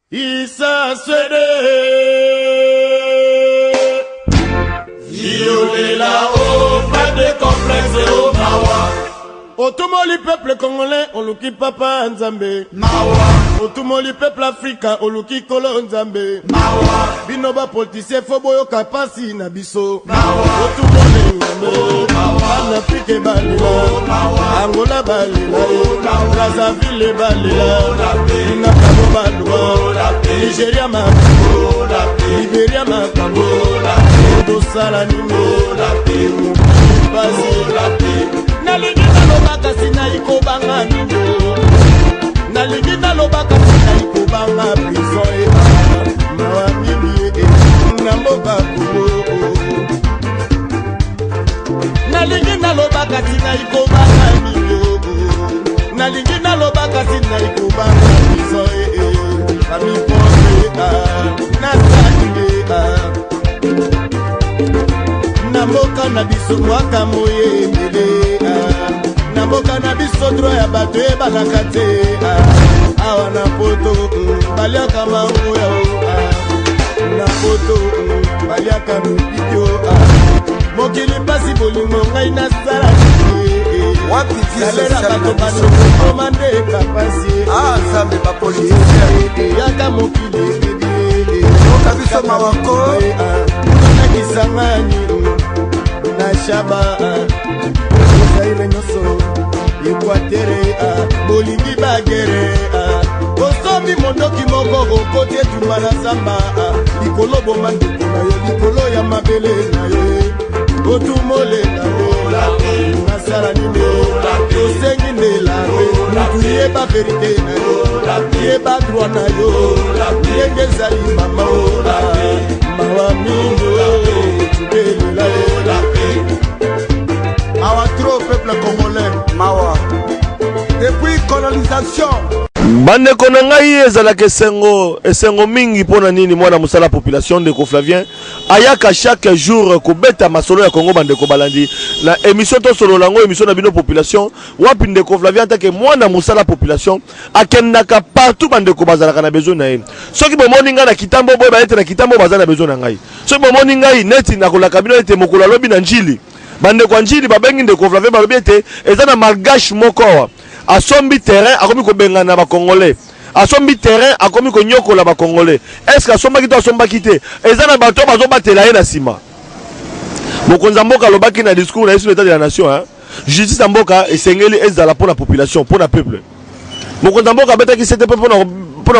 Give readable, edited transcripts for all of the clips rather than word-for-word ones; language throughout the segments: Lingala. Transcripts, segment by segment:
Isa Swede violer là-haut, pas de complexe au Mawa. Otumoli peuple congolais, oluki papa Nzambe Mawa. Otumoli peuple africain, oluki kolo Nzambe Mawa. Binoba politicien foboyo kapasi na biso Mawa. Otumoli Nzambe Mawa. Afrique balila, Angola balila, Brazzaville balila, Nakamo balwa, Nigeria makabo, Liberia makabo, Dosala nimo, Naligita lobaka sina ikobanga nino. Naligita lobaka sina ikobanga prison mawa mimi namboka kubo. Naligita lobaka sina ikobanga nino. Naligita lobaka sina ikobanga prison ami pose Namboka na biso mwaka moye mbele Namboka na biso droit ya bato ebalaka te awa na poto baliaka mango ya na poto baliaka mipikyo mokili pasi bolingo ngai nasala salera bato banokomande kapasi Nzambe bapolitisien yaka mokili okabiso mawako nakisangani na shaba osaile nyoso Equatere bolingi bagere osomi mondoki moko okote tumana samba likolo bomandeko na yo likolo ya mabele na yo otumole na yo nasala nini osengi ndelare mutu yeba verite na yo yeba droit na yo ndenge ezali mama mawa mingo tubelela awa trop peuple congolais mawa depuis colonisation bande kona ngai ezalaka esengo mingi pona nini mwana musala population de Flavien ayaka chaque jour kobeta masolo ya Congo bande ko balandi na émission to solo lango émission na bino population wapi ndeko Flavien take mwana musala population akendaka partout bande ko bazalaka na besoin na ye soki bomoni nga na kitambo boy ba ete na kitambo bazana besoin na ngai soki bomoni ngai neti na kolaka bino ete mokolo lobi na njili bande kwa njili babengi ndeko Flavien balobi ete ezana malgache moko asombi terrain akomi ko bengana ba congolais asombi terrain akomi ko nyokola ba congolais est-ce que asombaki to asombaki te ezana bato bazo batela ye na sima mokonza mboka lobaki na discours na sur l'état de la nation justice mboka esengeli ezala pour la population pour la peuple mokonza mboka betaki c'était pour na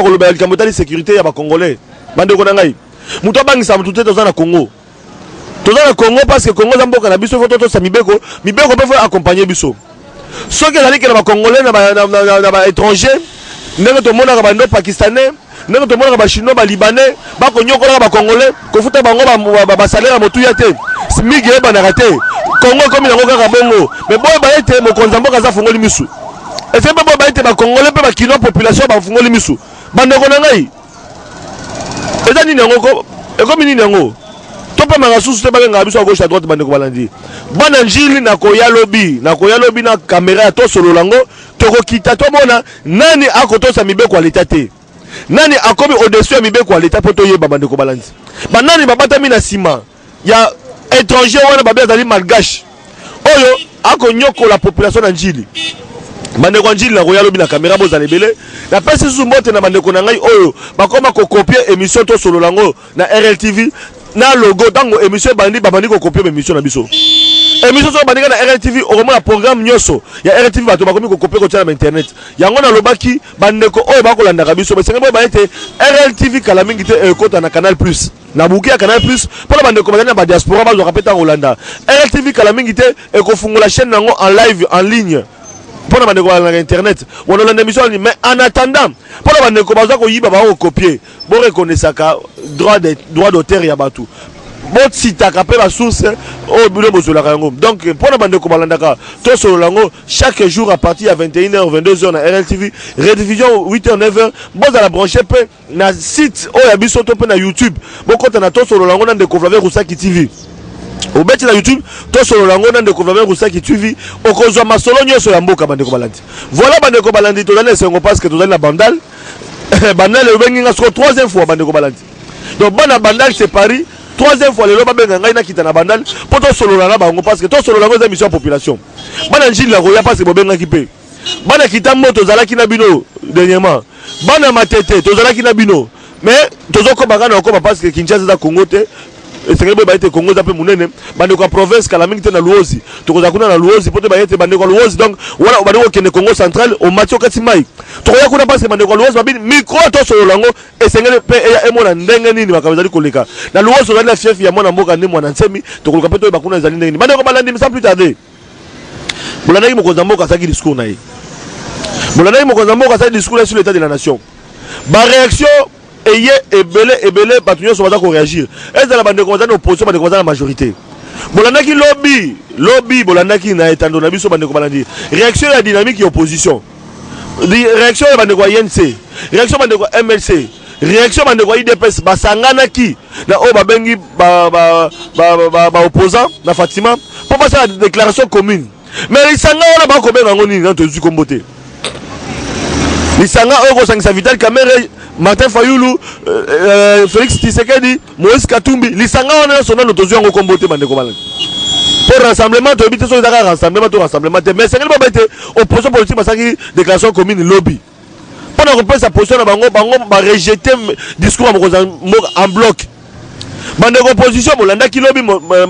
koloba likambo tali sécurité ya ba congolais bande ko na ngai muto bangisa mutu te tozana Congo parce que Congo za mboka na biso foto to sa mibeko pe faut accompagner biso soki ezali ke na bacongolais na baétranger ndenge tomonaka bando pakistanais ndenge tomonaka bachinois balibanais bakonyokolaka bacongolais kofuta bango basalaire ya motuya te smigi ebanaka te Congo ekomi nango kaka bongo me boyeba ete mokonzi mboka aza fungoli misu efe mpe boyeba ete bacongolais mpe bakinois population bafungoli misu bandeko na ngai eza nini yango ekomi nini yango tope manga susu te bakengaka biso à gauche à droite bandeko balandi bana njili na koya lobi na kamera ya tosolo lango tokokita tomona nani akotosa mibeko ya leta te nani akomi au-dessus ya mibeko ya leta po toyeba bandeko balandi banani babatami na nsima ya étranger wana babe azali malgache oyo akonyokola population na njili bandeko njili na koya lobi na kamera bozala ebele na pesi susu mbote na bandeko na ngai oyo bakoma kokopie émission tosolo lango na RLTV na logo tango émission babandi ko copier émission na biso émission so bandika na RLTV okomona programme nyoso ya RLTV bato bakomi ko copier ko tia na internet yango na lobaki bandeko oyo bakolandaka biso basenga boy ba ete RLTV kala mingi te ekota na Canal Plus na buki ya Canal Plus pour bandeko bazana ba diaspora bazo kapeta Rolanda RLTV kala mingi te ekofungula chaîne nango en live en ligne pour la bandeko internet on a l'émission mais en attendant pour la bandeko bazo ko yiba ba ko copier bo reconnaissaka droit d'auteur ya batu bo sitaka pe ba source au bureau bozola kango donc pour la bandeko balandaka to solo lango chaque jour à partir de 21h 22h na RLTV rediffusion 8h 9h bo za la brancher pe na site o ya biso to pe na YouTube bo kota na to solo lango na ndeko Flavien Rusaki TV au beti na YouTube to solo lango na ndeko Flavien Rusaki TV okozwa masolo nyoso ya mboka bandeko balandi voilà bandeko balandi to dana sengo parce que to dana bandal Bandal le bengi nga soko troisième fois bandeko balandi. Donc bana bandal c'est Paris, troisième fois le loba benga ngai na kita na bandal pour to solo na bango parce que to solo na ngo mission population. Bana njili la roya parce que bobenga kipe. Bana kita moto zalaki na bino dernièrement. Bana matete to zalaki na bino. Mais tozoko banga na ko parce que Kinshasa za Congo te. Et c'est que baïté Congo d'après Mounene, bandeko la province Kalaming te na Luozi. Tokoza kuna na Luozi pour te baïté bandeko la Luozi donc voilà bandeko kene Congo central au Mathieu Katimai. Tokoya kuna parce que bandeko la Luozi babini micro to solo lango et c'est que pe mona ndenge nini bakabazali koleka. Na Luozi on a la fief ya mona mboka ndi mwana nsemi tokoluka pe to bakuna ezali ndenge. Bandeko balandi sans plus tarder. Bolandaki mokonza mboka saki discours na ye. Bolandaki mokonza mboka saki discours sur l'état de la nation. Ba réaction et ebele batunyo so baza ko réagir est la bande ko za opposition bande ko za la majorité bolandaki lobby bolandaki na etando na biso bande ko balandi réaction ya dynamique et opposition réaction ya bande ko INC réaction bande ko MLC réaction bande ko IDPS basangana ki na o babengi ba opposant na Fatima pour passer à la déclaration commune mais ils sanga ona ba ko benga ngoni na to zu kombote ils sanga o ko sangisa Vital Kamerhe Martin Fayoulou, Félix Tshisekedi, Moïse Katumbi, lisanga on a son nom d'autosuan au comboté bandeko balandi. Pour rassemblement, tu habites sur les rassemblement, mais c'est pas bête. Opposition politique parce que déclaration commune lobby. Pendant qu'on peut sa position, bango va rejeter discours en bloc. Bandeko opposition, bolanda ki lobby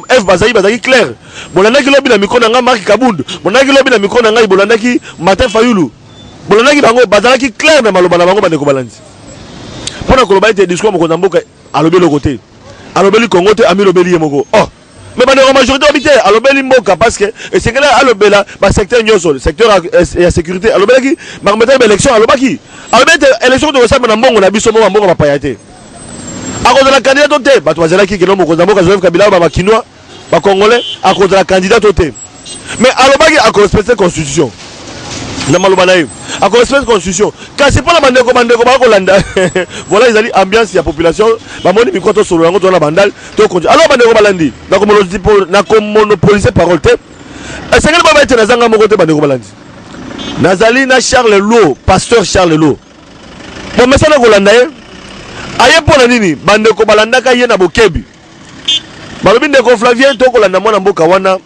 F Bazaï Bazaï clair. Bolanda ki lobby la micro nanga Marc Kabound. Bolanda ki lobby la micro nanga bolanda ki Martin Fayoulou. Bolanda ki bango bazala ki clair na maloba na bango bandeko balandi. Pendant que le bail était discours, mon condamné à l'obéli côté, à l'obéli Congo, à l'obéli Mogo. Oh, mais la majorité habite à l'obéli Moka parce que c'est que là, à l'obéli, le secteur Nyosol, secteur et la sécurité, à l'obéli qui, ma remettre l'élection, à l'obéli, à l'obéli, l'élection de Rossam, on a vu son mot, on va pas y être. À cause de la candidature, bah, tu vas dire qui est l'homme au condamné, Joseph Kabila, bah, Kinois, bah, Congolais, à cause de la candidature. Mais à l'obéli, à cause de la constitution. À cause de la constitution. Car c'est pas la bande voilà, ils allaient ambiance la population. Bah, mon micro sur le la bandal. Alors, bande balandi. N'a monopolisé parole. Et c'est que le être dans un côté bande balandi. Nazali na Charles Lo, pasteur Charles Lo. Bon, mais ça n'a pas aye pour la nini. Bande balanda kaye na bokebi. Balobine de Flavien, to kolanda mona mboka wana.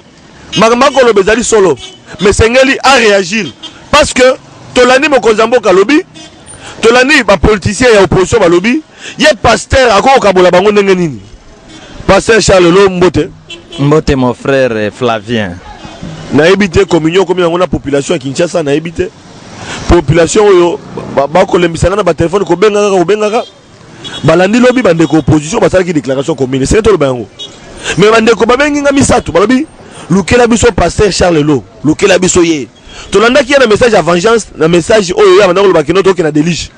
Magamako lo bezali solo. Mais Sengeli a réagir. Parce que Tolani Mokonzambo Kalobi, Tolani ba politicien et opposition Balobi, il y a pasteur à Kabola Bango Nengenini. Pasteur Charles Lo Mbote. Mbote mon frère Flavien. Na habité communion comme on a population à Kinshasa na habité. Population yo ba ko lembisana na ba téléphone ko benga balandi lobi bande ko opposition ba sala ki déclaration commune. C'est tout le bango. Mais bande ko ba bengi nga misatu balobi lukela biso pasteur Charles Lo, lukela biso ye. Tolanda qui a un message à vengeance, un message oh ya maintenant le bakino to qui na délige.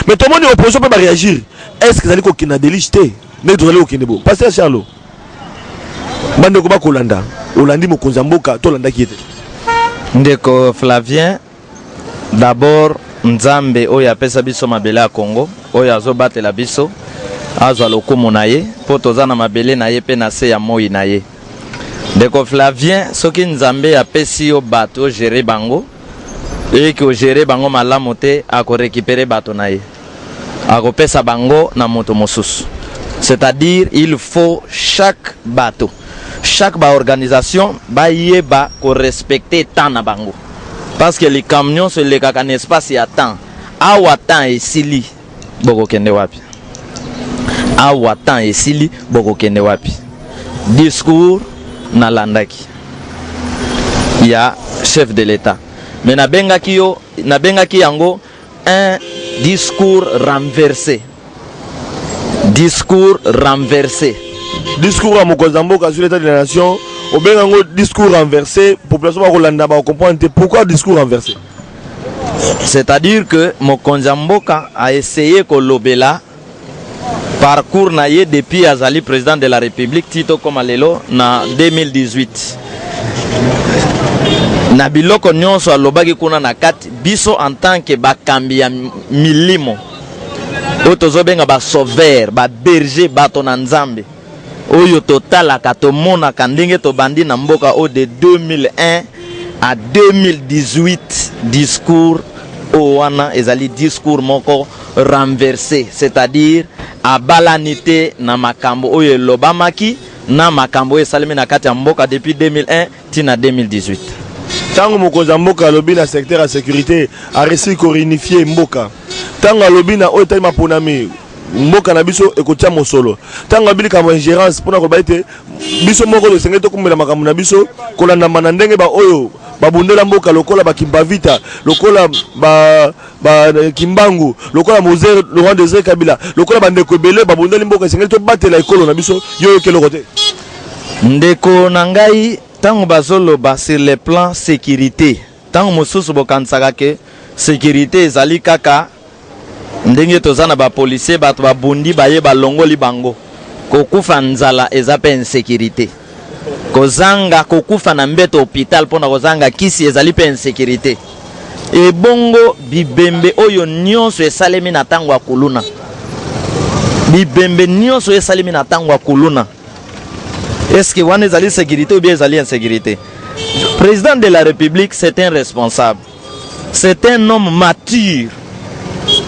Mais tout le monde est opposition peut pas réagir. Est-ce que ça dit qu'on a délige té? Mais tu allez au Kinebo. Pasteur Charles. Bande ko ba kolanda. Olandi Mokonzamboka Tolanda qui était. Ndeko Flavien d'abord Nzambe oya pesa biso mabele à Congo, oya zo battre la biso. Azwa lokumu na ye, po tozana mabele na ye pe na se ya moi na ye. Ndeko Flavien, soki Nzambe apesi yo bato gérer bango et que gérer bango malamu te ako récupérer bato na ye. Ako pesa bango na moto mosusu. C'est-à-dire il faut chaque bateau, chaque organisation ba yeba ko respecter temps na bango. Parce que les camions se les kaka espace ya temps. Awa temps esili boko kende wapi. Awa temps esili boko kende wapi. Discours na landaki ya chef de l'État. Mais na bengaki yango un discours renversé. Discours renversé. Discours à Mokonzamboka sur l'état de la nation. Au bengango discours renversé. Population va Rolanda va comprendre pourquoi discours renversé. C'est-à-dire que Mokonzamboka a essayé kolobela parcours naye depuis Azali président de la République Tito Komalelo na 2018. Na biloko nyonso alobaki kuna na kati biso en tant que bakambi ya milimo. Otozo benga ba sauveur, ba berger bato na Nzambe. Oyo totala katomona kandenge to bandi na mboka o de 2001 à 2018 discours o wana ezali discours moko renverser, c'est-à-dire à balanité na makambo oyo lobamaki na makambo esalemi na kati ya mboka depuis 2001 tina 2018. Tango mokonza mboka alobi na secteur ya sécurité a réussi ko réunifier mboka. Tango alobi na oyo tali maponami mboka na biso ekotia mosolo. Tango abili kama ingérence pona ko baite biso moko le sengete ko mela makambo na biso ko landa manandenge ba oyo babundela mboka lokola bakimbavita lokola ba kimbangu lokola Moser Laurent Désiré Kabila lokola bandeko ebele babundeli mboka sengeli to batela ekolo na biso yo keloko te. Ndeko na ngai tango bazoloba sur le plan sécurité tango mosusu bokanisaka ke sécurité ezali kaka ndenge tozana ba policier bato babundi baye balongoli bango kokufa nzala eza pe insécurité kozanga kokufa na mbeto hôpital pona kozanga kisi ezali pe insécurité e bongo bibembe oyo nyonso esalemi na tango ya kuluna bibembe nyonso esalemi na tango ya kuluna est-ce que wana ezali sécurité ou bien ezali insécurité? Président de la République c'est un responsable, c'est un homme mature.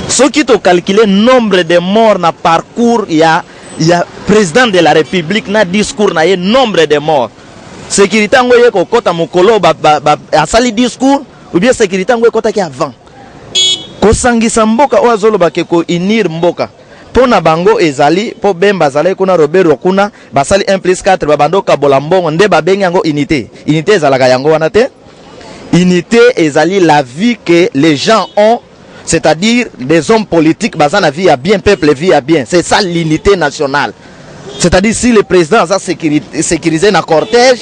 Ce qui te calcule nombre de morts na parcours il y a président de la République na discours na ye nombre de morts. Sécurité ngoye ko kota mokolo asali discours ou bien sécurité ngoye kota ki avant. Ko sangisa mboka o azolo ba ke ko inir mboka. Pona bango ezali po bemba zali kuna Robert kuna basali 1+4 babando kabola mbongo nde babengi yango unité. Unité ezalaka yango wana te. Unité ezali la vie que les gens ont, c'est-à-dire des hommes politiques basant la vie à bien, peuple vit à bien. C'est ça l'unité nationale. C'est-à-dire si le président a sécurisé na cortège,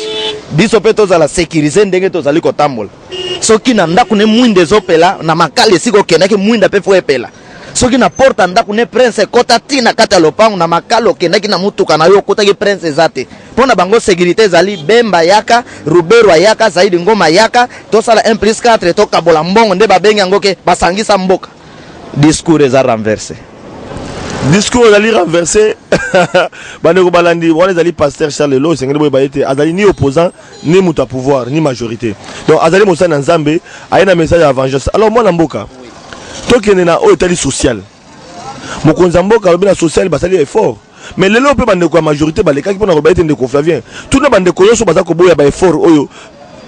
biso pe tozala sécurisé ndenge tozali kotambola. Soki na ndako ne mwinde zopela na makale siko kenaki mwinda pe fo epela. Soki na porta ndako ne prince kota tina kata lopango na makalo kenaki na mutuka na yo kota ki prince zate. Pona bango sécurité zali Bemba yaka, Rubero yaka, Zaidi Ngoma yaka, tosala 1+4 toka bola mbongo nde babengi yango ke basangisa mboka. Discours eza renversé. Discours ezali renversé. Bandeko balandi wana ezali pasteur Charles Lo sengeli boye bayete azali ni opposant ni muta pouvoir ni majorité. Donc azali mosana nzambe ayena message ya vengeance. Alors moi na mboka tokene na o etali social. Mokonza mboka lobi na social basali effort. Mais lelo pe bandeko ya majorité balekaki pona ko bayete ndeko Flavien. Tout na bandeko yoso bazako boya ba effort oyo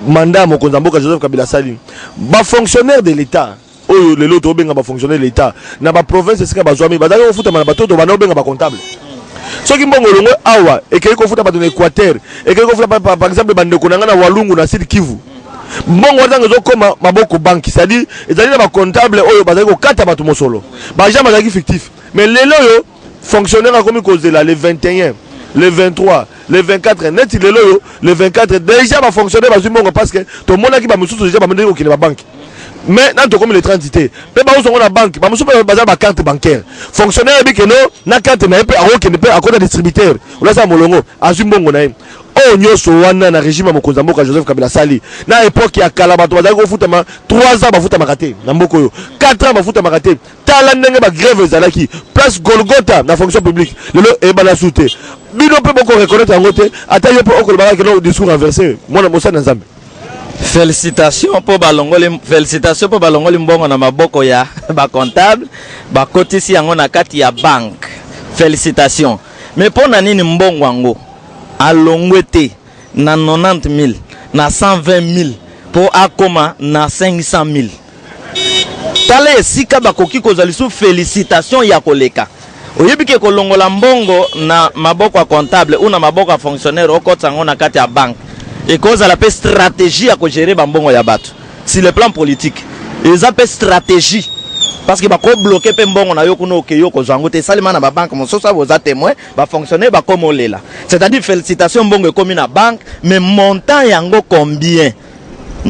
mandat mokonza mboka Joseph Kabila sali. Ba fonctionnaire de l'État oyo lelo to benga ba fonctionnaire de l'État na ba province esika bazwami bazali ko futa ba toto bana benga ba comptable. Soki mbongo longo awa ekei ko futa bato na Équateur ekei ko futa par exemple bandeko nanga na Walungu na Sud Kivu. Mbongo wazanga zo koma maboko banki c'est-à-dire ezali na ba comptable oyo bazali ko kata bato mosolo. Ba jama bazali fictif. Mais lelo yo fonctionnaire a komi kozela le 21 le 23 le 24 net lelo yo le 24 déjà ba fonctionnaire bazwi mbongo parce que to mona ki ba mususu déjà ba mendeli ko kine ba banki. Mais dans comme les 30 cités, pe ba usongo na banque, ba musu ba ba carte bancaire. Fonctionnaire bi keno na carte na pe aro kene pe akoda distributeur. Ola sa molongo azumbongo na o nyoso wana na régime mokonza mboka Joseph Kabila sali. Na époque ya kala bato bazali ko futama 3 ans ba futama kate na mboko yo. 4 ans ba futama kate. Tala ndenge ba grève ezalaki. Place Golgotha na fonction publique. Lelo e bala soute. Bino pe boko reconnaître yango te. Ata yo pe okolo ba keno discours renversé. Mona mosana nzambe. Félicitations pour balongoli mbongo na maboko ya ba comptable ba kotisi yango na kati ya banque. Félicitations. Mais pona nini mbongo yango alongwete na 90,000 na 120,000 pour akoma na 500,000. Tala esika bakoki kozali sous félicitations ya koleka. Oyebike kolongola mbongo na maboko ya comptable ou na maboko ya fonctionnaire okotsa yango na kati ya banque. Et cause à la paix stratégie à gérer bambongo ya bato. Sur le plan politique, ils appellent stratégie parce que ba ko bloquer pe mbongo na yo kuno okeyo ko zango te salima na ba banque mon so ça vous a témoin ba fonctionner ba comme olela. C'est-à-dire félicitations mbongo comme na banque mais montant yango combien?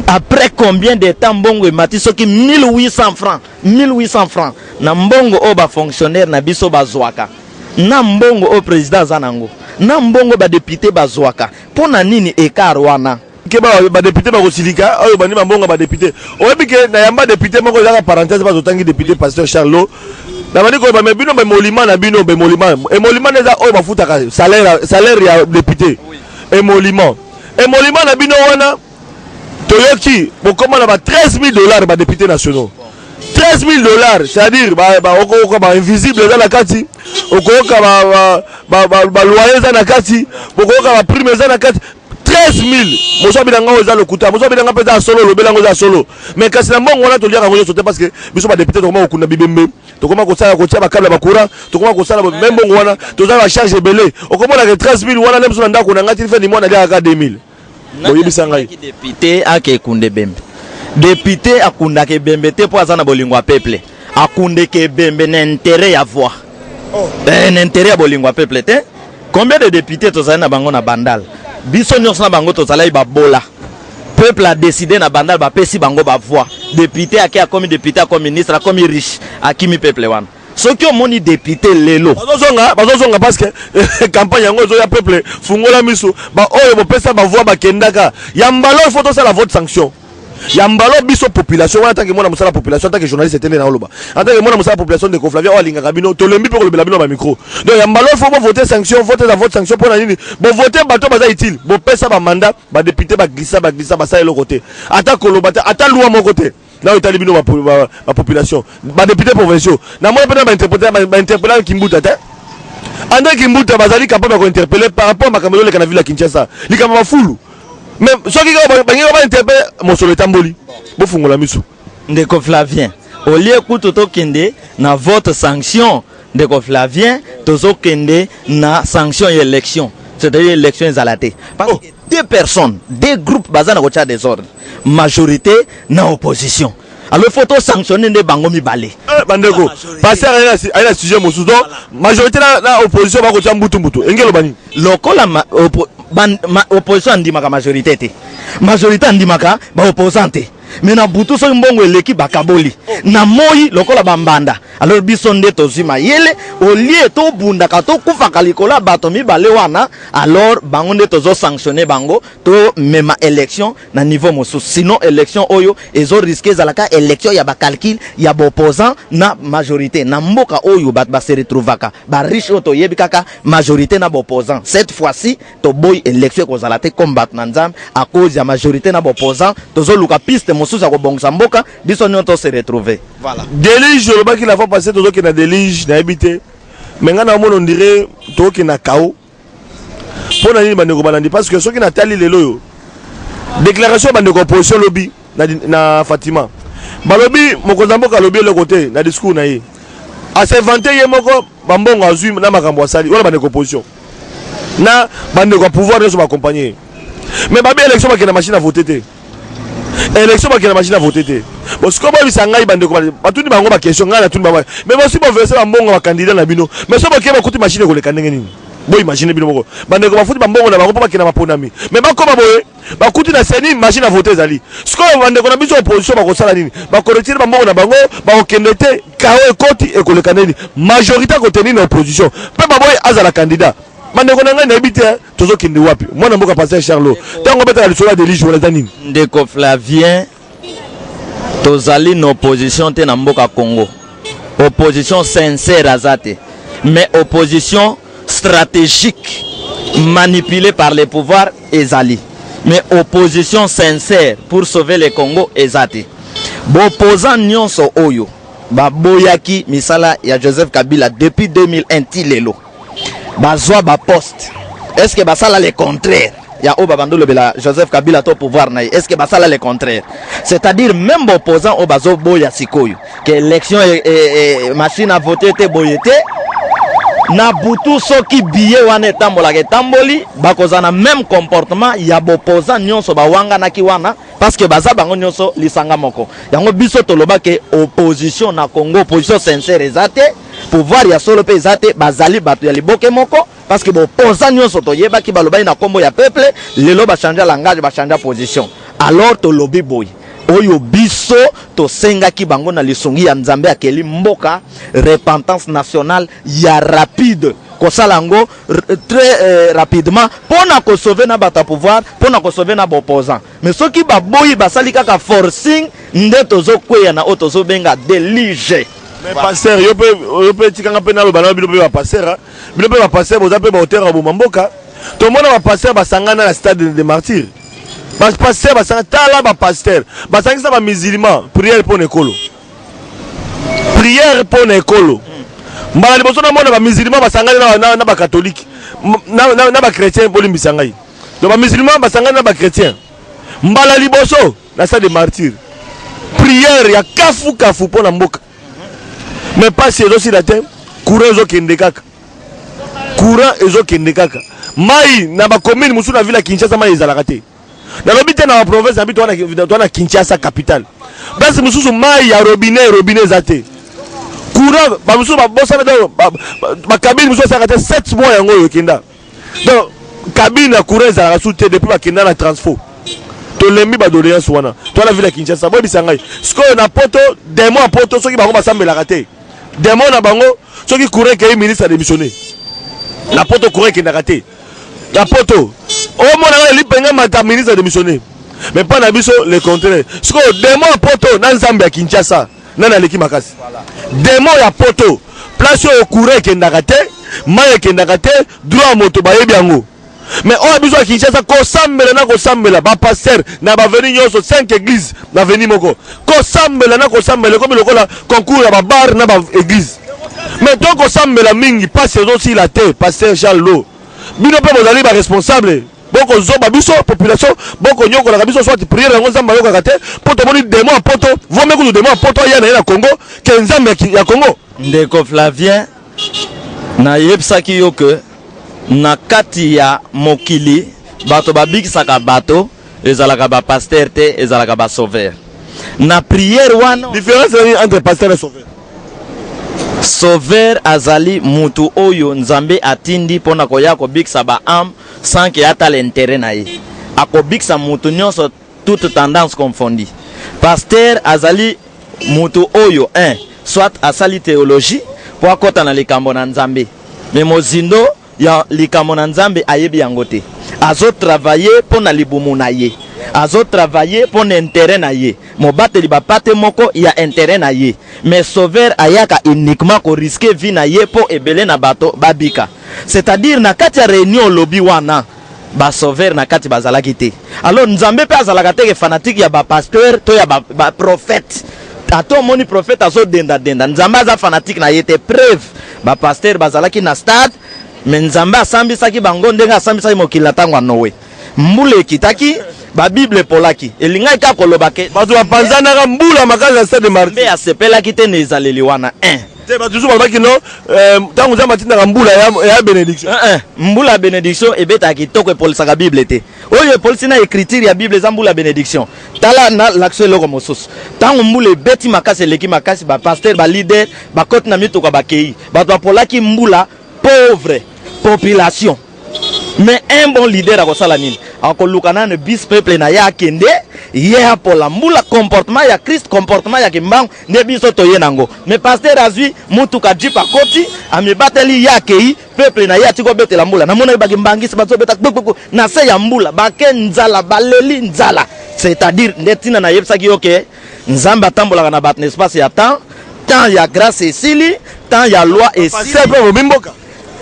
Après combien de temps mbongo e mati soki 1800 francs, 1800 francs na mbongo o ba fonctionnaire na biso ba zwaka. Na mbongo o président zanango. Na mbongo ba député bazwaka pona nini écart wana ke ba député ba kosilika oyo bani mbongo ba député oyebike na yamba député moko za parenthèse ba zotangi député pasteur Charles na bani ko ba mebino ba molima na bino ba molima e molima neza oyo ba futaka salaire ya député e molima na bino wana toyoki bokoma na ba $13,000 ba député nationaux $13 000, c'est-à-dire invisible dans la kati, loyer dans la kati, prime dans la kati. 13 000. Mozo bilanga oza lokuta. Mozo bilanga pesa solo lo belango za solo. Mais kasi na mbongo wana tolia kango sauter parce que biso ba député tokoma okunda bibembe. Tokoma ko sala ko tia ba câble ba courant, tokoma ko sala même mbongo wana, toza ba charge belé. Okomona que 13 000 wana lemso na ndako na ngati fait ni mwana dia ka 2 000. Boyebisa ngai. Député ake kunde bembe. Député akunda ke bembe te po azana bolingo a peuple. Akunde ke bembe na intérêt ya voix. Na intérêt ya bolingo a peuple te. Combien de députés tozana na bango na bandal? Biso nyonso na bango tozalai ba bola. Peuple a décidé na bandal ba pesi bango ba voix. Député a comme député, comme ministre, comme riche, a kimi peuple wan. Ce qui ont moni député lelo. Bazozonga parce que campagne yango zo ya peuple fungola miso ba oyo bo pesa ba voix ba kendaka. Yambalo il faut to la vote sanction. Yambalo biso population en tant que mona musala population en tant que journaliste était na oloba. En tant que mona musala population de Koflavia o linga kabino to lembi pe ko lebela bino ba micro. Donc yambalo il faut voter sanction, voter la vote sanction pour na nini. Bo voter bato baza utile. Bo pesa ba mandat, ba député ba glissa ba ça le côté. Ata koloba ata loi mon côté. Là où talibino ma population. Ba député provinciaux. Na moi peut ba interpeller Kimbuta te. André Kimbuta bazali capable de interpeller par rapport à makamelo le kanavila Kinshasa. Likama fulu. Mais ce qui va interpeller mon solo tamboli. Bon fungola miso. Ndeko Flavien. Au lieu kuto kende na vote sanction ndeko Flavien, tozo kende na sanction élection. C'est-à-dire élection ezalate. Parce que deux personnes, deux groupes bazana ko tia désordre. Majorité na opposition. Alors il faut sanctionner des bango mi balé. Bandeko. Parce que a sujet mosusu. Majorité na opposition ba ko tia mbutu. Engelo bani. Lokola opposition andimaka majorité te. Majorité andimaka ba opposante. Mais na butu so mbongo eleki bakaboli. Na moi lokola bambanda. Alors biso nde tozima yele au lieu to bunda ka to kufa kalikola bato mi balé wana alors bango nde tozo sanctionner bango to mema élection na niveau mosusu. Sinon élection oyo ezo risquer zalaka élection ya ba calcul ya ba opposant na majorité na mboka oyo bat ba se retrouvaka ba riche oto yebi kaka majorité na ba opposant. Cette fois-ci to boy élection ko zalate combattre na nzam à cause ya majorité na ba opposant tozo luka piste mosusu ya ko bongsa mboka biso nyoto se retrouver. Voilà. Délige le baki la fois passée tozo ki na délige na habité. Mais ngana on dirait to ki na kao. Pour na ni bandeko balandi parce que ceux qui na tali lelo yo. Déclaration bandeko opposition lobby na Fatima. Balobi mokozamboka lobby le côté na discours na ye. A se vanter ye moko bambongo azui na makambo asali wala bandeko opposition. Na bandeko pouvoir de so accompagner. Mais babi élection ba na machine à voter te. Élection ba na machine à voter te. Bon ce que ba bisangai bandeko ba tout bango ba question ngana tout ba. Mais bon si ba verser bambongo ba candidat na bino. Mais so ba ke ba kuti machine ko le kanenge nini. Bon imaginez bino moko. Bandeko ba futi bambongo na bango pa na maponami. Mais ba koma boye ba kuti na seni machine à voter zali. Ce que bandeko na biso opposition ba ko sala nini. Ba ko retirer bambongo na bango ba ko kendete kao ekoti e ko le kaneni. Majorité ko tenir na opposition. Pe ba boye azala candidat. Bandeko na ngai na ebite tozo kende wapi. Mwana mboka passer Charlot. Tango beta la sola de lige wala danini. Ndeko Flavien tozali na opposition te na mboka Congo. Opposition sincère azate. Mais opposition stratégique manipulée par les pouvoirs ezali. Mais opposition sincère pour sauver le Congo ezate. Bo opposant nyonso oyo ba boyaki misala ya Joseph Kabila depuis 2001 tilelo. Bazwa ba poste. Est-ce que basala le contraire? Ya o babando lobela Joseph Kabila to pouvoir na. Est-ce que basala le contraire? C'est-à-dire même opposant o bazo boya sikoyo que élection et machine à voter te boyete na butu soki billet wana tambola ke tamboli bakozana même comportement ya opposant nyonso ba wanga na kiwana parce que baza bango nyonso lisanga moko. Yango biso toloba ke opposition na Congo opposition sincère ezate pouvoir ya solo pe ezate bazali bato ya liboke moko parce que opposant nyonso toyeba ki baloba na kombo ya peuple lelo ba changer langage ba changer position. Alors to lobby boy oyo biso to senga ki bango na lisongi ya Nzambe akeli mboka repentance nationale ya rapide kosalango très rapidement pona ko sauver na bata pouvoir pona ko sauver na opposant. Mais ceux qui ba boyi basali kaka forcing nde tozo kweya na otozo benga délige. Mais pasteur yo pe tikanga pe na lo bana bino pe ba pasteur bino pe ba pasteur boza pe ba hauteur ya bomamboka to mona ba pasteur basangana na stade de martyrs. Bas pasteur basanga tala ba pasteur basangisa ba musulman prière pour nekolo. prière pour l'école. Mbala liboso na mona ba musulman basangani na ba catholique na ba chrétien pour limbisangai. Donc ba musulman basangani na ba chrétien. Mbala liboso na salle de martyr. Prière ya kafu pour na mboka. Mais pas c'est aussi la thème courant zo kende kaka. Courant ezo kende kaka. Mai na ba commune musu na ville Kinshasa mai ezalaka te. Na lobite na province habito na Kinshasa capitale. Basi mususu mai ya robinet zate. Courant ba mususu ba bossa ba cabine mususu sakate 7 mois yango yokenda. Donc cabine na courant ezalaka sous te depuis ba kenda na transfo. To lembi ba doléance wana. To la ville Kinshasa bo bisangai. Sko na poto demo a poto soki bango basambelaka te. Demo na bango soki courant ke ministre a démissionné. Na poto courant ke ndakate. La poto au moins les penga mata ministre a démissionné. Mais pas na biso le contraire. Ce que demo poto na Nzambe ya Kinshasa na leki makasi. Demo ya poto place au courant ke ndakate, maye ke ndakate, droit moto ba yebi yango. Mais on biso ya Kinshasa ko sambela ba pasteur na ba veni nyoso 5 églises na veni moko. Ko sambela comme le kola concours ya ba bar na ba église. Mais donc ko sambela mingi passe aussi la terre pasteur Charles Lo. Bino pe bozali ba responsable boko zoba biso population boko nyoko la biso soit prière yango Nzamba yoka kate poto boni demo a poto vome ku demo a poto ya na Congo ke Nzamba ya Congo ndeko Flavien na yebsaki yo ke na kati ya mokili bato babikisaka bato ezalaka ba pasteur te ezalaka ba sauveur na prière wana différence entre pasteur et sauveur. Sauveur azali mutu oyo Nzambe atindi pona koya ko biksa ba am sans que ata l'intérêt na ye. Ako biksa mutu nyonso toute tendance confondue. Pasteur azali mutu oyo soit asali théologie po akota na likambo na Nzambe. Mais mozindo ya likambo na Nzambe ayebi yango te. Azo travailler pona libumu na ye. Azo travailler pour l'intérêt na ye. Mo bateli ba pate moko ya intérêt na ye. Mais sauveur ayaka uniquement ko risquer vie na ye po ebele na bato babika. C'est-à-dire na kati ya réunion lobby wana ba sauveur na kati bazalaki te. Alors Nzambe pe azalaka te ke fanatique ya ba pasteur to ya ba prophète. Ato moni prophète azo denda Nzambe aza fanatique na ye te preuve. Ba pasteur bazalaki na stade mais Nzambe asambisaki bango ndenga asambisaki mokila tangwa Noé. Mbule kitaki ba Bible polaki elinga ka kolobake bato bapanzana ka mbula makaza stade de martyr be asepela kite ne ezaleli wana te bato zuba baki no tangu Nzambe atinda ka mbula ya bénédiction mbula bénédiction ebeta kitoko epolisaka Bible te oyo epolisi na écriture ya Bible za mbula bénédiction tala na l'action loko mosusu tangu mbula ebeti makasi eleki makasi ba pasteur ba leader ba kote na mituka bakei bato apolaki mbula pauvre population. Mais un bon leader a kosala nini akoluka na bis peuple na ya kende ye apola mbula comportement ya Christ comportement ya kimbango ne biso to ye nango mais pasteur azui mutu ka jipa koti amebateli ya kei peuple na ya tiko betela mbula na mona ba kimbangisi bazo beta na se ya mbula ba nzala baleli nzala c'est-à-dire ndetina na yebsaki yoke Nzamba tambola na bat espace ya temps ya grâce et sili temps ya loi et sili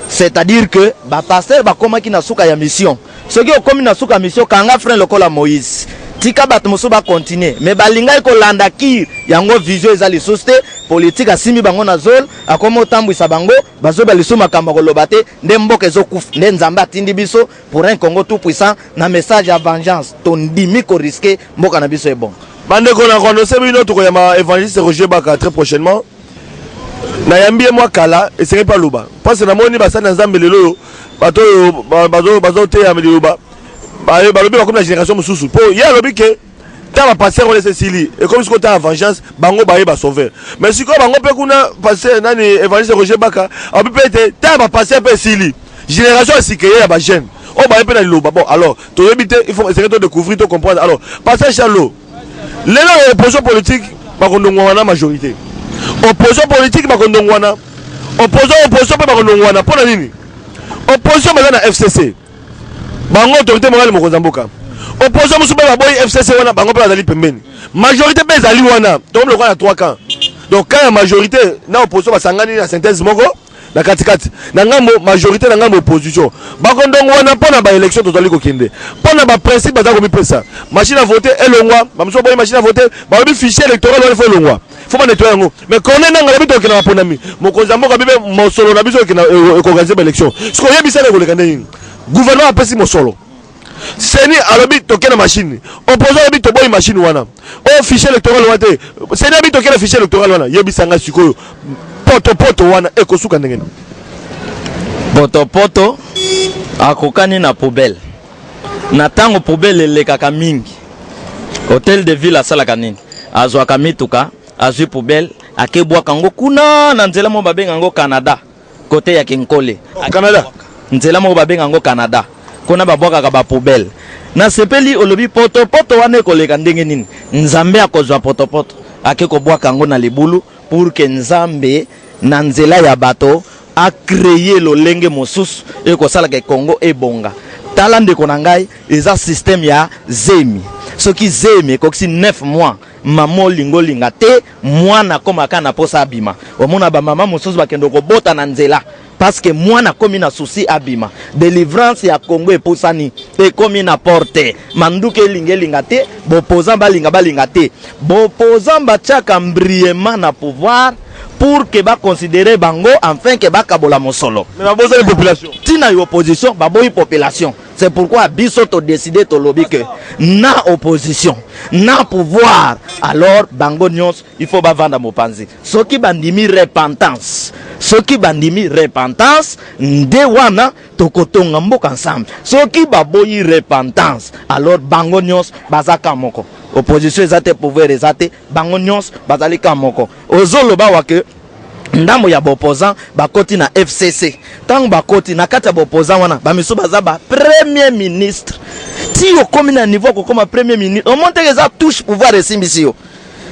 c'est-à-dire que ba pasteur ba koma ki na suka ya mission ce qui okomi na suka mission kanga frère lokola Moïse tika bat musu ba continuer mais balinga ko landa kir yango vision ezali soste politique asimi bango na zone akomo tambwisa bango bazo baliso makamba ko lobate nde mboka ezokuf nde Nzamba atindi biso pour un Congo tout puissant na message ya vengeance ton dimi ko risquer mboka na biso e bon bande ko na kono se bino to ko ya ma évangéliste Roger Baka très prochainement na yambie moi kala et c'est pas luba parce que na moni basana Nzambe lelo bazo te ya luba ba lobi comme la génération mususu po ya lobi ke ta ba passer on laisse sili et comme ce qu'on ta vengeance bango ba ba sauver mais si ko bango pe kuna passer nani évangéliste Roger Baka a peut être ta ba passer pe sili génération sikeye ya ba jeune o ba pe na luba bon alors to yebite il faut essayer de découvrir to comprendre alors passer Charlo lelo opposition politique ba kondongwa na majorité opposition politique bakondongwana opposition pe bakondongwana pona nini opposition baza na FCC bango autorité morale mokonza mboka opposition musu ba boy FCC wana bango pe bazali pembeni majorité pe ezali wana to le kwa 3 camps donc quand la majorité na opposition basangani na synthèse moko na katikati na ngambo majorité na ngambo opposition bakondongwana pona ba élection tozali kokende pona ba principe baza ko mipesa machine à voter elongwa ba musu boy machine à voter ba bi fichier électoral wana fo elongwa faut pas nettoyer yango mais connaît nanga la bito kina ponami mokonzi mboka bibe mosolo na biso kina organiser ba élection ce qu'on y a bisa le kolekande gouvernement apesi mosolo seni alobi tokena machine opposant alobi toboyi machine wana o fichier électoral wana te seni alobi tokena fichier électoral wana yebisanga sikoyo poto wana ekosuka ndenge poto akokani na poubelle na tango poubelle elekaka mingi hôtel de ville asalaka nini azwaka mituka azwi poubelle akebwaka ngo kuna na nzela mo babenga ngo Canada côté ya Kinkole Canada nzela mo babenga ngo Canada kona babwaka ba poubelle na sepeli olobi poto wana ekoleka ndenge nini nzambe akozwa poto akekobwaka ngo na libulu pour que nzambe na nzela ya bato a créé lolenge mosusu ekosala ke Congo ebonga tala ndeko na ngai eza système ya zemi soki zemi koksi 9 mois mamo lingolinga te mwana komaka na posa abima omona ba mama mosusu bakendo kobota na nzela parce que mwana komi na souci abima délivrance ya Congo eposani ekomi na porte manduke lingelinga te bopoza balinga te bopoza batiaka mbriema na pouvoir pour que ba considérer bango enfin que ba kabola mosolo mais baboza la population tina yo opposition baboyi population c'est pourquoi biso to décider to lobby que na opposition na pouvoir alors bango nyos il faut ba vanda mopanzi soki bandimi repentance nde wana tokotonga mboka ensemble soki baboyi repentance alors bango nyos bazaka moko opposition ezate pouvoir ezate bango nyos bazalika moko ozoloba wake ndambo ya opposant bakoti na FCC tant bakoti na kati ya opposant wana bamiso baza ba premier ministre ti okomi na niveau ko koma premier ministre on monte que ça touche pouvoir esimbisi yo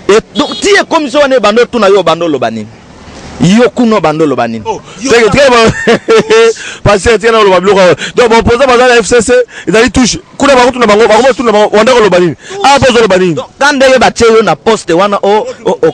et donc ti e commission wana bando tuna yo bando lobani yo kuno bando lobani c'est très bon parce que tiens le bablo donc opposant baza la FCC ils allaient touche kuna bango tuna bango tuna bango wanda ko lobani ah pozo lobani quand ndenge ba tio na poste wana o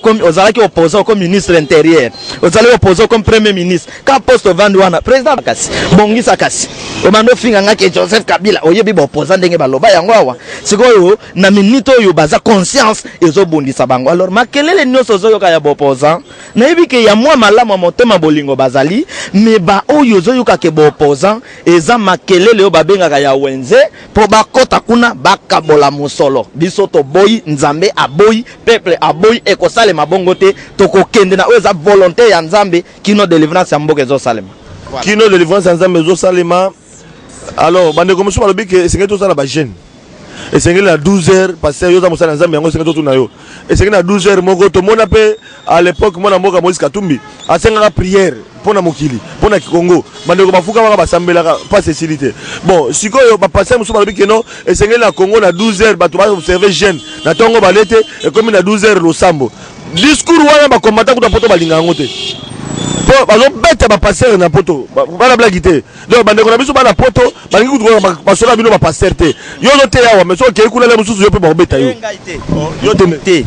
comme ozalaki opposant comme ministre intérieur ozalaki opposant comme premier ministre ka poste vandi wana président kasi bongisa kasi o mando finga ngaki Joseph Kabila oyebi ba opposant ndenge baloba yango awa sikoyo na minute oyo baza conscience ezobundisa bango alors makelele nyoso zoyoka ya opposant na yebike ya mwa malamu motema bolingo bazali mais ba oyo zoyoka ke ba opposant eza makelele yo babengaka ya wenze po bakota kuna bakabola mosolo biso to boyi nzambe aboyi peuple aboyi ekosale mabongo te tokokende na oza volonté ya nzambe kino délivrance ya mboka ezo salema kino délivrance ya nzambe ezo salema alors bande comme ça lobi que c'est que tout ça la ba jeune et c'est que la 12h passer yo za mosala nzambe yango c'est que tout na yo et c'est que na 12h moko to mona pe à l'époque mona mboka Moïse Katumbi asenga prière pona mokili pona Kikongo bande ko bafuka baka basambela pas cécilité bon sikoyo ba passer muso ba lobi que non et c'est que la Congo na 12h bato ba observer jeune na tongo balete et comme na 12h losambo discours wana ba combattant ko poto balinga yango te po bazo beta ba passer na poto bana blague te donc bande ko na biso bana poto balingi ko ba sola bino ba passer te yo zo te yawa mais so ke kula le mususu yo pe ba beta yo yo te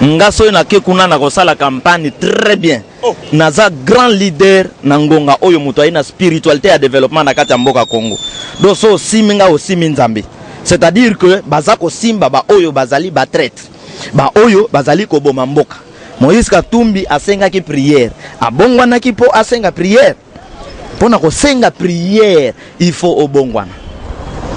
ngaso na ke kuna na kosala campagne très bien naza grand leader na ngonga oyo muto aina spiritualité ya développement na kati ya mboka Congo do so siminga osimi nzambe c'est-à-dire que bazako simba ba oyo bazali ba traite ba oyo bazali ko boma mboka Moïse Katumbi asenga ki prière abongwana ki po asenga prière pona ko senga prière il faut obongwana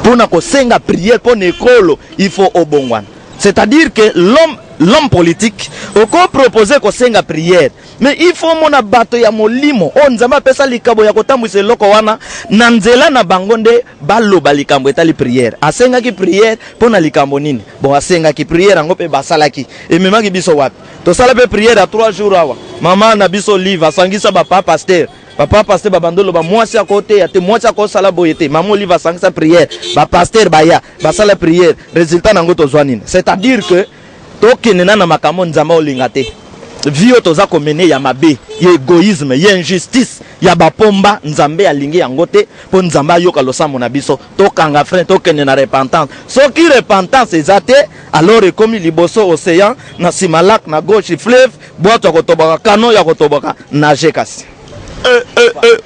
pona ko senga prière pona ekolo il faut obongwana c'est-à-dire que l'homme politique oko proposer ko senga prière mais il faut mona bato ya molimo o nzamba pesa likabo ya kotambwisa loko wana na nzela na bangonde baloba likambo etali prière asenga ki prière pona likambo nini bon asenga ki prière ngo pe basalaki ememaki biso wapi to sala pe prière à 3 jours awa mama na biso livre asangisa ba pasteur babandolo ba mwasi à côté ate mwasi à côté sala boyete maman livre asangisa prière ba pasteur baya basala prière résultat nango to zwanine c'est-à-dire que tokenena na makambo nzamba olinga te vio toza komene ya mabe ya égoïsme ya injustice ya bapomba nzambe alingi yango te po nzamba yoka losambo na biso tokanga frein tokende na repentance soki repentance ezate alors ekomi liboso océan na simalak na gauche fleuve boato ya kotoboka kano ya kotoboka nage kasi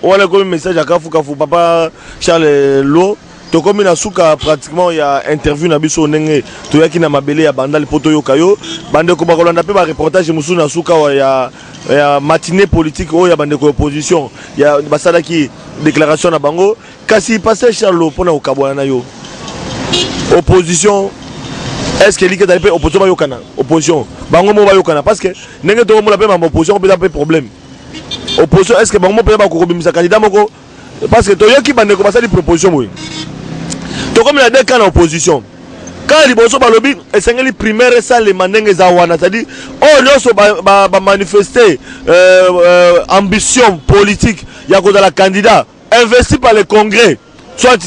wana komi message akafu papa Charles Lo to comme na suka pratiquement il y a interview na biso ndenge to yaki na mabele ya bandali poto yo kayo bande ko bakolanda pe ba reportage musu na suka wa ya matinée politique o ya bande ko opposition ya basala ki déclaration na bango kasi passé Charles pona okabwana na yo opposition est-ce que l'ike d'aller opposition ba yokana opposition bango mo ba yokana parce que ndenge to mo la pe ma opposition peut avoir problème opposition est-ce que bango mo peut ba ko bimisa candidat moko parce que to yoki bande ko basali proposition moy to comme la deux cas en opposition quand les bosso balobi esengeli primaire ça les mandenge za wana c'est-à-dire oh loso ba manifester ambition politique ya ko la candidat investi par le congrès soit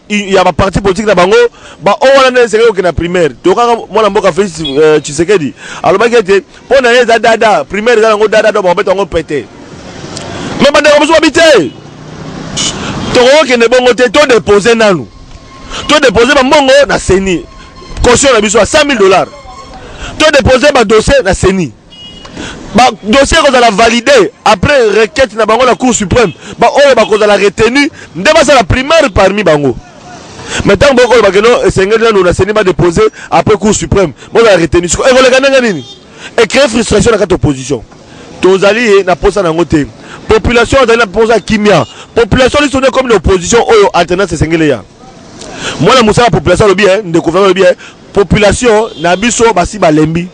il y a un parti politique na bango ba o wana ne sengeli ko na primaire to kaka mona mboka Félix Tshisekedi alors ba kete pona yeza dada primaire za ngo dada do ba beto ngo pété mais bande ko bosso habité to ko ne bongo te to déposer nanu to déposer ba mbongo na seni caution na biso à $100,000 to déposer ba dossier na seni ba dossier ko la valider après requête na bango la cour suprême ba oyo ba ko la retenu ndeba ça la primaire parmi bango maintenant boko ba keno esengeli na seni ba déposer après cour suprême bo la retenu ko e ko le kananga nini et créer frustration na carte opposition to zali na posa na ngote population zali na posa kimia population li sonne comme l'opposition oyo alternance esengeli ya moi la musala population le bien découvrir le bien population na biso basi balembi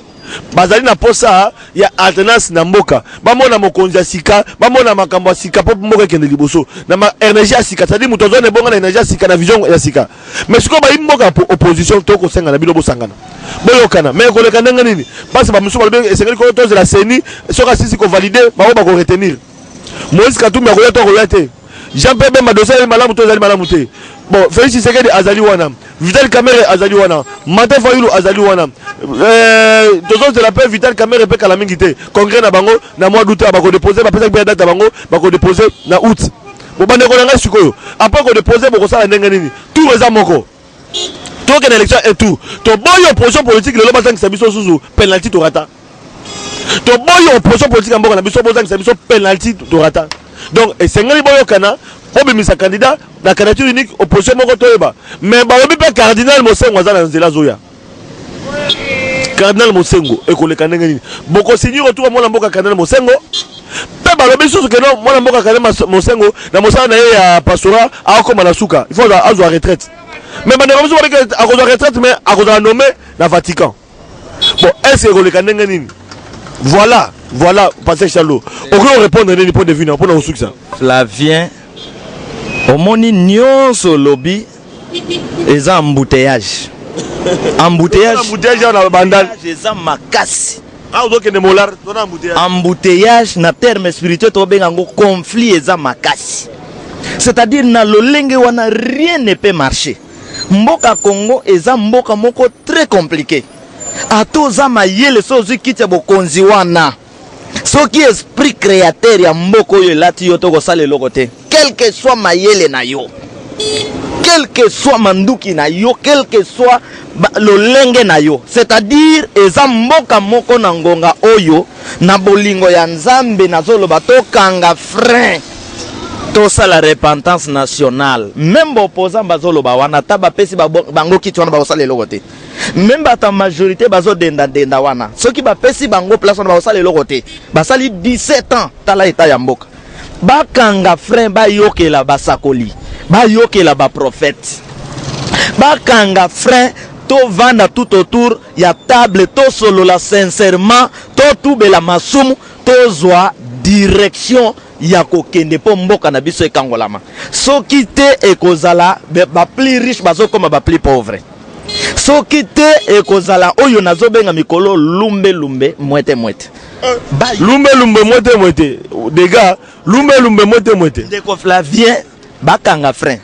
bazali na posa ya alternance na mboka bamona mokonzi ya sika bamona makambo ya sika po mboka kende liboso na ma énergie ya sika c'est-à-dire muto zone bonga na énergie ya sika na vision ya sika mais siko ba mboka opposition to ko senga na bino bo sangana boyokana mais ko le kananga nini parce ba muso ba bien esengeli ko to la CENI soka sisi ko valider ba ko retenir Moïse Katumbi ko to ko yate Jean-Pierre Bemba dossier malamu to zali malamu te bon Félix Tshisekedi azali wana Vital Kamerhe azali wana Martin Fayulu azali wana tozo de la paix Vital Kamerhe pe kala mingi te congrès na bango na mois d'août ba ko déposer ba pesa bien date bango ba ko déposer na août bo bande ko nga sikoyo après ko déposer boko sala ndenge nini tout reza moko to ke na élection et tout to boyo opposition politique le loba tangisa biso suzu penalty to rata to boyo opposition politique mboka na biso bozangisa biso penalty to rata donc esengeli boyo kana obimisa candidat na candidature unique opposition moko toyeba mais balobi pe cardinal Mosengo azala nzela zoya cardinal Mosengo ekoleka ndenge nini boko signer retour mwana mboka cardinal Mosengo pe balobi susu ke non mwana mboka cardinal Mosengo na mosala na ye ya pastorat akoma na suka il faut azwa retraite mais bande comme ça que akozwa retraite mais akozwa nommé na Vatican bon est-ce que ekoleka ndenge nini voilà passé Charlot on répondre à point de vue pour nous ça Flavien omoni nyonso lobby eza embouteillage na bandal eza makasi embouteillage na terme spirituel to benga ngo conflit eza makasi c'est-à-dire na lolenge wana rien ne peut marcher mboka Congo eza mboka moko très compliqué atoza mayele sozi kitya bokonzi wana soki esprit créateur ya mboko oyo elati yo tokosala eloko te quel que soit mayele na yo quel que soit manduki na yo quel que soit lolenge na yo c'est-à-dire eza mboka moko na ngonga oyo na bolingo ya nzambe nazoloba tokanga frein tosala repentance nationale même opposant bazoloba wana ta bapesi bango kiti wana bakosala eloko te même bata majorité bazo denda wana soki bapesi bango place wana bakosala eloko te basali 17 ans tala eta ya mboka bakanga frein bayokela basakoli bayokela baprophète bakanga frein to vanda tout autour ya table to solola sincèrement to tubela masumu to zwa direction ya kokende po mboka na biso ekangolama soki te ekozala ba plus riche bazokoma ba plus pauvre soki te ekozala oyo nazobenga mikolo lumbe mwete lumbe mwete des gars lumbe mwete ndeko Flavien bakanga frein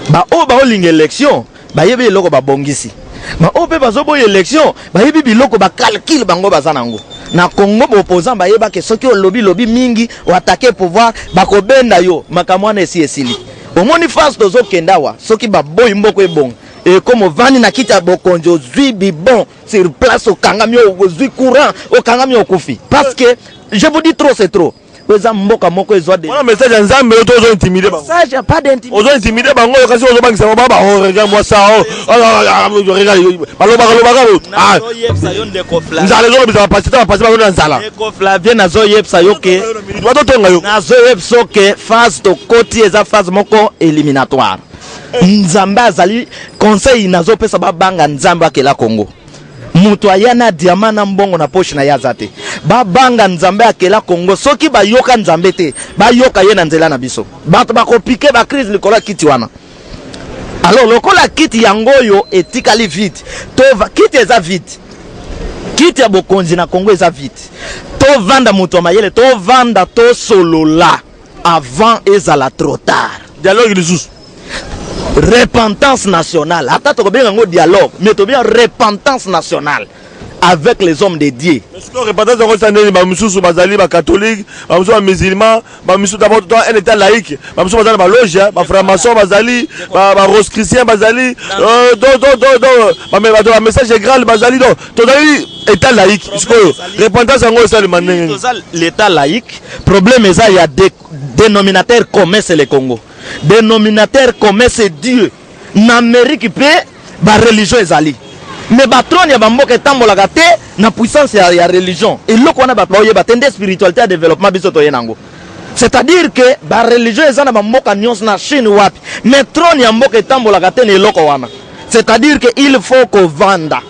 ba o ba olinga élection ba yebi eloko ba bongisi ba o pe bazoboya élection ba yebi biloko ba calcul bango bazanango na Congo opposant ba yeba ke soki o lobby mingi o attaquer pouvoir bakobenda yo makamwana esi esili omoni face tozo kendawa soki ba boy mboko ebong et comme vani na kita bokonjo zui bibon sur place au kangami au zui courant au kangami au kufi parce que je vous dis trop c'est trop eza mboka moko ezwa de message ya nzambe oto ozo intimider ba message pas d'intimidation ozo intimider bango kasi ozo bangisa ba baba oh regarde moi ça oh regarde baloba ah nzala zo bisa passer ba nzala Eko Flavien nazo yebsa yoke wato tonga yo nazo yebso ke phase to koti eza phase moko éliminatoire nzambe azali conseil nazo pesa babanga nzambe akela Congo mutu ayana diamant na mbongo na poche na yazate babanga nzambe akela Congo soki bayoka nzambe te bayoka ye na nzela na biso bato bakopike ba crise likola kiti wana alors lokola kiti yango yo etikali vite to kiti eza vite kiti ya bokonzi na Congo eza vite to vanda mutu mayele to vanda to solola avant ezala trop tard dialogue lisusu repentance nationale. Attends, tu bien un dialogue, mais tu bien repentance nationale avec les hommes de Dieu. Est-ce que repentance nationale, bah monsieur bazali, bah catholique, bah monsieur musulman, bah monsieur d'abord un état laïque, bah monsieur bazali, bah loge, bah franc-maçon bazali, bah rose chrétien bazali, bah message général bazali, donc tu as état laïque. Est-ce que repentance nationale c'est le manin? L'état laïque, problème est ça, il y a des dénominateurs communs c'est le Congo. Dénominateur commun c'est Dieu. Na Amérique pe ba religion ezali. Mais ba trône ya bamboka tambola gate na puissance ya religion. Et loko wana ba boye ba tende spiritualité à développement biso to yenango. C'est-à-dire que ba religion ezana bamboka nyons na Chine wapi. Mais trône ya mboka tambola gate ne loko wana. C'est-à-dire que il faut qu'on venda.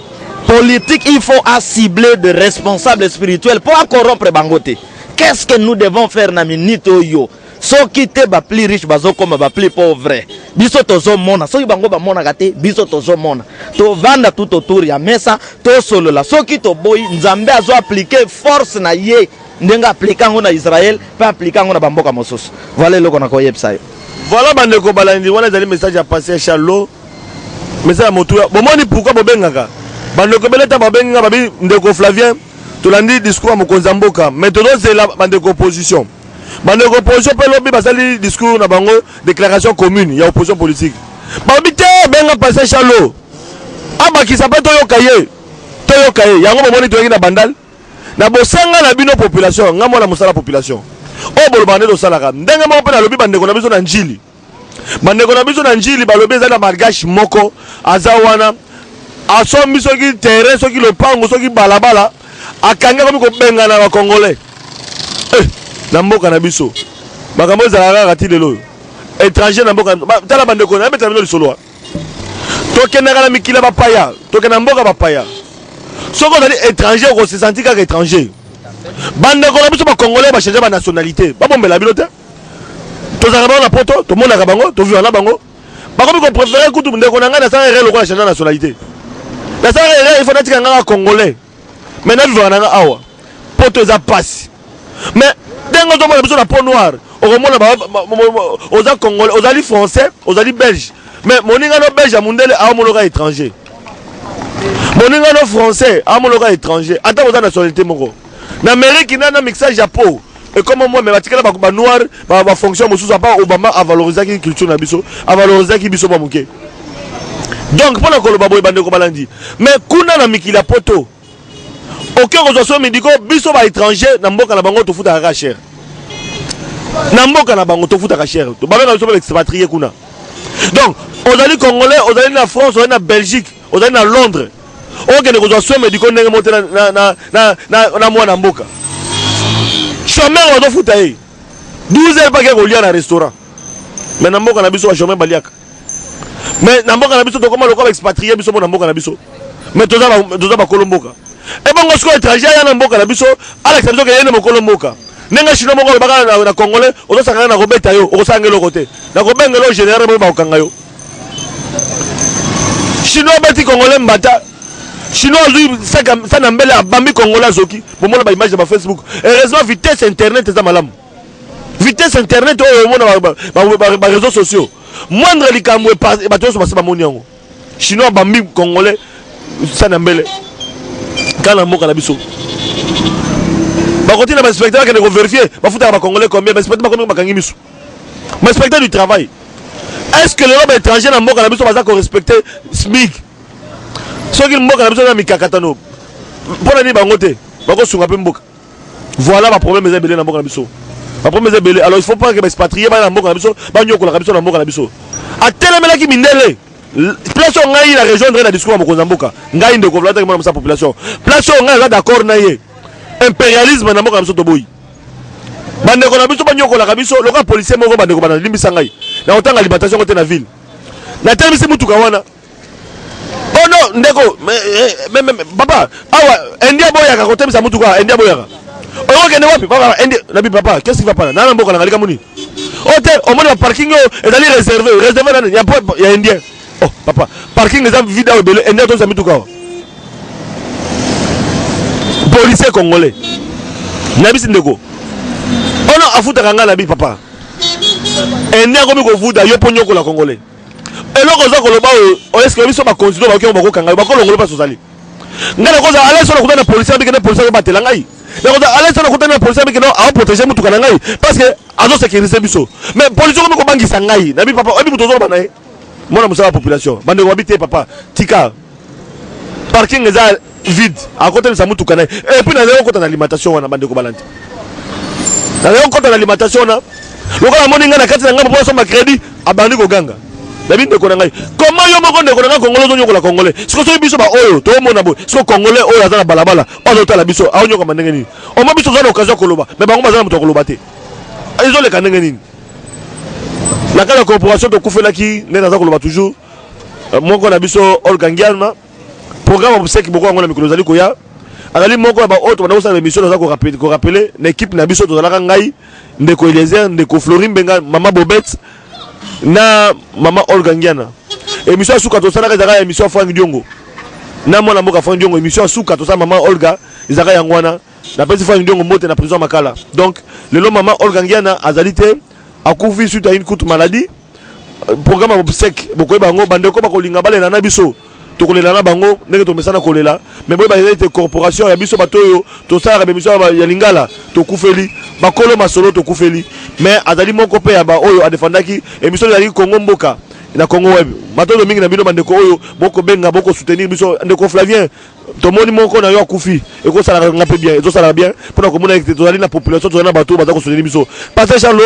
Politique, il faut cibler de responsables spirituels pour corrompre bangote. Qu'est-ce que nous devons faire na minute yo? So qui te ba plus riche bazo comme ba plus pauvre biso tozo mona so bango ba mona gate biso tozo mona to vanda tout autour ya mesa to solo la so qui to boy nzambe azo appliquer force na ye ndenga appliquer ngo na Israël pas appliquer ngo na bamboka mosusu voilà loko na ko yebsa yo voilà bande ko balandi wana zali message ya passer Charlot message ya motu bomoni pourquoi bobengaka bande ko beleta babenga babi ndeko Flavien to landi discours mo konzamboka mais to zela bande ko opposition. Bande opposition pe lobi basali discours na bango déclaration commune il y a opposition politique. Babité benga passer Charlot. Aba ki sapato yo kaye. To yo kaye yango bomoni to na bandal. Na bosenga na bino population ngamo na musala population. O bolo bande do salaka. Ndenga mo pe na lobi bande ko na biso na njili. Bande ko na biso na njili ba lobi za na malgache moko azawana. Aso miso ki terrain so ki le pango so ki balabala akanga ko benga na ba congolais. Na mboka na biso makambo ezalaka kati lelo étranger na mboka tala bande ko na betala bino lisolo tokendaka na mikila bapaya tokenda mboka bapaya soko ozali étranger ko se sentir kaka étranger bande ko na biso ba congolais ba changer ba nationalité ba bombela bino te tozaka bango na poto tomonaka bango tovivre na bango bakomi ko préférer kutu ndeko na ngai na sanga relo ko na changer nationalité na sanga relo il faut natika ngaka congolais mais na vivre na nga awa poto eza passe mais dengo zo mona biso na peau noire okomona oza congolais ozali français ozali belge mais moninga no belge mundele a moloka étranger moninga no français a moloka étranger ata oza nationalité moko na Amérique na mixage ya peau et comme moi mais batikala ba noir ba fonction mosusu pas Obama a valorisé la culture na biso a valorisé ki biso ba muke donc pour la koloba boy bande ko balandi mais kuna na mikila poto aucun ressources médicaux biso ba étranger na mboka na bango to futa ka cher na mboka na bango to futa ka cher to ba na biso ba expatrié kuna donc ozali congolais ozali na France ozali na Belgique ozali na Londres aucun ressources médicaux ndenge monte na mwana mboka chômeur ozo futa e 12 heures pas ko lia na restaurant mais na mboka na biso ba chômeur baliaka mais na mboka na biso to koma lokala expatrié biso na mboka na biso mais toza ba kolomboka et bon ngo sko étranger ya na mboka na biso Alex biso ke yene mokolo mboka nenga chino moko baka na congolais ozo sanga na kobeta yo okosangela kote na kobengelo général ba okanga yo chino beti congolais mbata chino lui ça na mbele abambi congolais zoki bomona ba image ba Facebook heureusement vitesse internet za malamu vitesse internet o mona ba réseaux sociaux moindre likamwe ba to so ba moni yango chino abambi congolais ça na mbele kana mboka na biso ba continue ba inspecteur que vérifier ba futa ba congolais combien ba inspecteur ba combien ba kangi misu ba inspecteur du travail est-ce que les hommes étrangers na mboka na biso baza ko respecter SMIC soki mboka na biso na mikakatano pona ni bango te ba ko sunga pe mboka voilà ba problème ezabele na mboka na biso bapromese ebele. Alors il faut pas que baexpatrie bana mboka na biso banyokola biso na mboka na biso atelemelaki mindele place oyo ngai na rejoindre na discours ya mokonzi ya mboka ngai ndeko vlataki mwana mosa population place oyo ngai aza d'accord na ye impérialisme na mboka na biso toboyi bandeko na biso banyokolaka biso loka policier moko bandeko bana limbisa ngai na kotanga alimentation kote na ville natelemisi mutuka wana oh non ndeko papa awa endia boyaka kotemisa mutuka endia boyaka okokende wapi papa endia nabi papa qu'est-ce qui va pas nana mboka na ngalika muni hôtel au moins parking ezali réservé nani ya indien oh papa parking eza vide awa ebele endia tomisa mituka awa policier congolais nabisi ndeko oh non afutaka ngai nabi papa endia akomi kofuta yo mpo nyokola congolais eloko oza koloba oyo eske biso bakonsidere bakoki bakokanga bakolongolo mpasi ozali ngai nakoza alain so nakutana na policier abikende policier azobatela ngai nakoza alain so nakutana na policier abikende aoprotege mutuka na ngai parce que azosécurize biso mais policier okomi kobangisa ngai nabi papa oyebi moto ozoloba na ye mwana mosala ya population bandeko babi te papa tika parking eza vide akotemisa mutuka na ye epuis nazali okota na alimentation wana bandeko balandi nazali okota na alimentation wana lokola moni ngai na kati na ngai mpo asomba crédit abandi koganga nabi ndeko na ngai comment yo moko ndeko na ngai congolais ozonyokola congolais siko soki biso baoyo toomona boye siko congolais oyo aza na balabala oyo azotala biso aonyokama ndenge nini oma biso oza na occasion koloba mais bango baza na moto akoloba te ezoleka ndenge nini na kati ya corporation tokufelaki nde naza koloba toujours moko na biso Olga Ngiama programme obseki boko yango na mikolo ezali koya azali moko ya baoyo tobanda kosala émission naza korapele na équipe na biso tozalaka ngai ndeko Eliezer ndeko Florine Mbenga mama Bobette na mama Olga Ngiama émission suka tosalaka ezalaka émission Frank Diongo na mwana mboka Frank Diongo émission suka tosala mama Olga ezalaka yango wana na pesi Frank Diongo mbote na prison Makala donc lelo mama Olga Ngiama azali te akufi suite à une courte maladie programme obsèque bokoyeba bango bandeko bakolinga balela na biso tokolela na bango ndenge tomesana kolela mais boyeba ete corporation ya biso bato oyo tosalaka bémission ya lingala tokufeli bakolo masolo tokufeli mais azali moko mpe ya baoyo adefandaki émission ezalaki Congo mboka na Congo web matondo mingi na bino bandeko oyo bokobenga bokosoutenir biso ndeko Flavien tomoni moko na yo akufi ekosalaka nga mpe bien ezosalaka bien mpona komona ete tozali na population tozali na bato baza kosoutenir biso parce charlo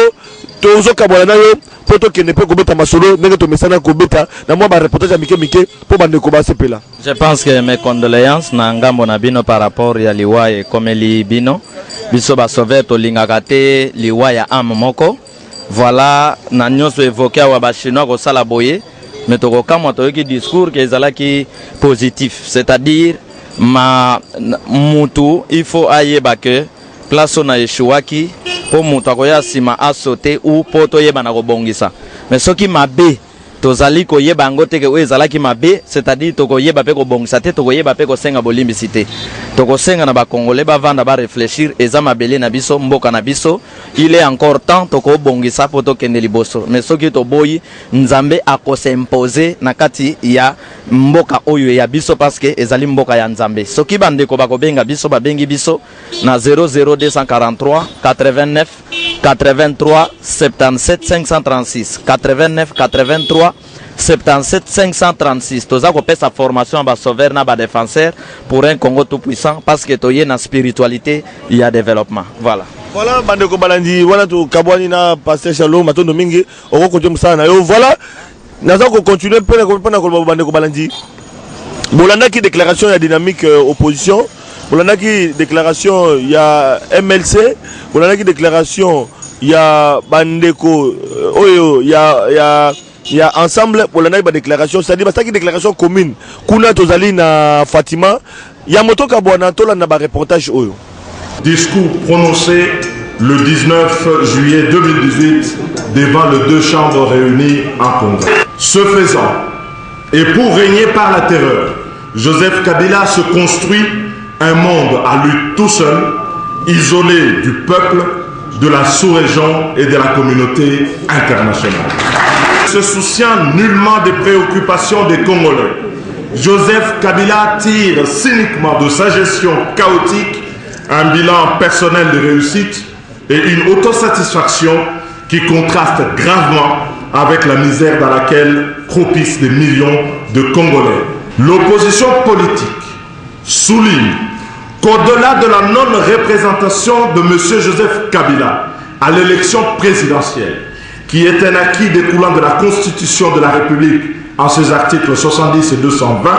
tozokabwana na yo mpo tokende mpe kobeta masolo ndenge tomesana kobeta na mwa bareportage ya mike mpo bandeko basepela. Je pense que mes condoléances na ngambo na bino par rapport ya liwa ekomeli bino biso basauver tolingaka te liwa ya ame moko voilà na nyonso évoqué awa bachinois kosala boye mais tokokamwa toyoki discours ke ezalaki positif c'est-à-dire mutu il faut ayeba ke place na eshuwaki po mutu akoya nsima asote ou po toyeba na kobongisa mais soki mabe tozali koyeba yango te ke oyo ezalaki mabe c'est-à-dire tokoyeba mpe kobongisa te tokoyeba mpe kosenga bolimbisi te tokosenga na bakongole bavanda barefléchir eza mabele na biso mboka na biso il est encore temps tokobongisa mpo tokende liboso mais soki toboyi nzambe akosimpose na kati ya mboka oyo ya biso parce que ezali mboka ya nzambe soki bandeko bakobenga biso babengi biso na 00243 89 83 77 536 89 83 77 536 toza kopesa formation ba sauveur na ba défenseur pour un Congo tout puissant parce que toye na spiritualité il y a développement voilà bandeko balandi wana to kabwani na pasteur Shalom matondo mingi oko konte musana na yo voilà naza ko continuer pena ko bandeko balandi bolanda ki déclaration ya dynamique opposition bolanda ki déclaration ya MLC bolanda ki déclaration ya bandeko oyo ya ensemble bolanda ba déclaration c'est-à-dire basaki déclaration commune kuna tozali na Fatima ya motoka bwana tolanda ba reportage oyo. Discours prononcé le 19 juillet 2018 devant les deux chambres réunies en Congrès. Ce faisant, et pour régner par la terreur, Joseph Kabila se construit un monde à lui tout seul, isolé du peuple, de la sous-région et de la communauté internationale. Se souciant nullement des préoccupations des Congolais, Joseph Kabila tire cyniquement de sa gestion chaotique un bilan personnel de réussite et une autosatisfaction qui contraste gravement avec la misère dans laquelle propissent des millions de Congolais. L'opposition politique souligne qu'au-delà de la non-représentation de M. Joseph Kabila à l'élection présidentielle, qui est un acquis découlant de la Constitution de la République en ses articles 70 et 220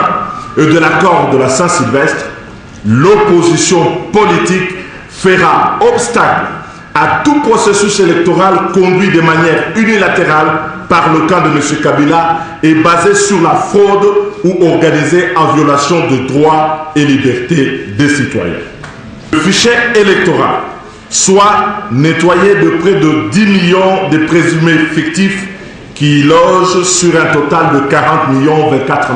et de l'accord de la Saint-Sylvestre, l'opposition politique fera obstacle à tout processus électoral conduit de manière unilatérale par le camp de M. Kabila et basé sur la fraude ou organisé en violation de droits et libertés des citoyens. Le fichier électoral soit nettoyé de près de 10 millions de présumés fictifs qui logent sur un total de 40 24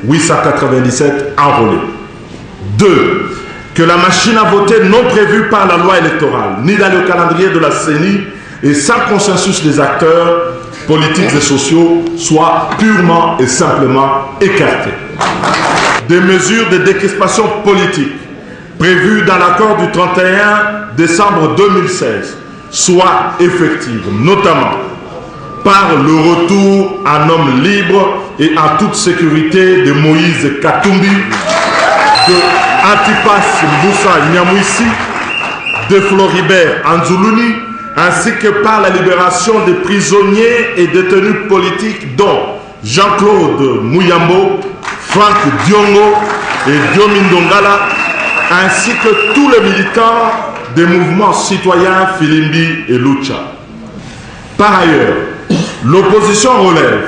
897 enrôlés. 2. Que la machine à voter non prévue par la loi électorale, ni dans le calendrier de la CENI et sans consensus des acteurs politiques et sociaux, soit purement et simplement écartée. Des mesures de décrispation politique prévues dans l'accord du 31 décembre 2016 soient effectives, notamment par le retour en homme libre et en toute sécurité de Moïse Katumbi, de Antipas Moussa Nyamouissi, de Floribert Anzoulouni, ainsi que par la libération des prisonniers et détenus politiques dont Jean-Claude Mouyambo, Franck Diongo et Diomindongala, ainsi que tous les militants des mouvements citoyens Filimbi et Lucha. Par ailleurs, l'opposition relève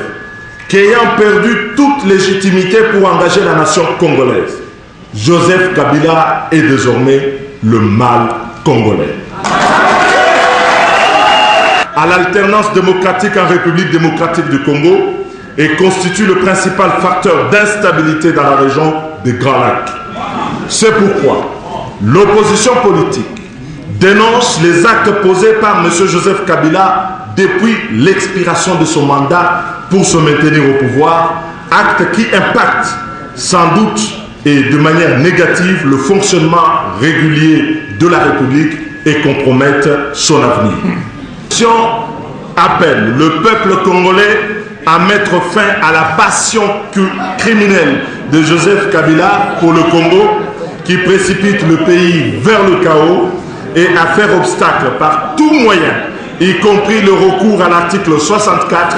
qu'ayant perdu toute légitimité pour engager la nation congolaise, Joseph Kabila est désormais le mal congolais. À l'alternance démocratique en République démocratique du Congo et constitue le principal facteur d'instabilité dans la région des Grands Lacs. C'est pourquoi l'opposition politique dénonce les actes posés par M. Joseph Kabila depuis l'expiration de son mandat pour se maintenir au pouvoir, actes qui impactent sans doute et de manière négative le fonctionnement régulier de la République et compromettent son avenir. Appelle le peuple congolais à mettre fin à la passion criminelle de Joseph Kabila pour le Congo qui précipite le pays vers le chaos et à faire obstacle par tout moyen, y compris le recours à l'article 64,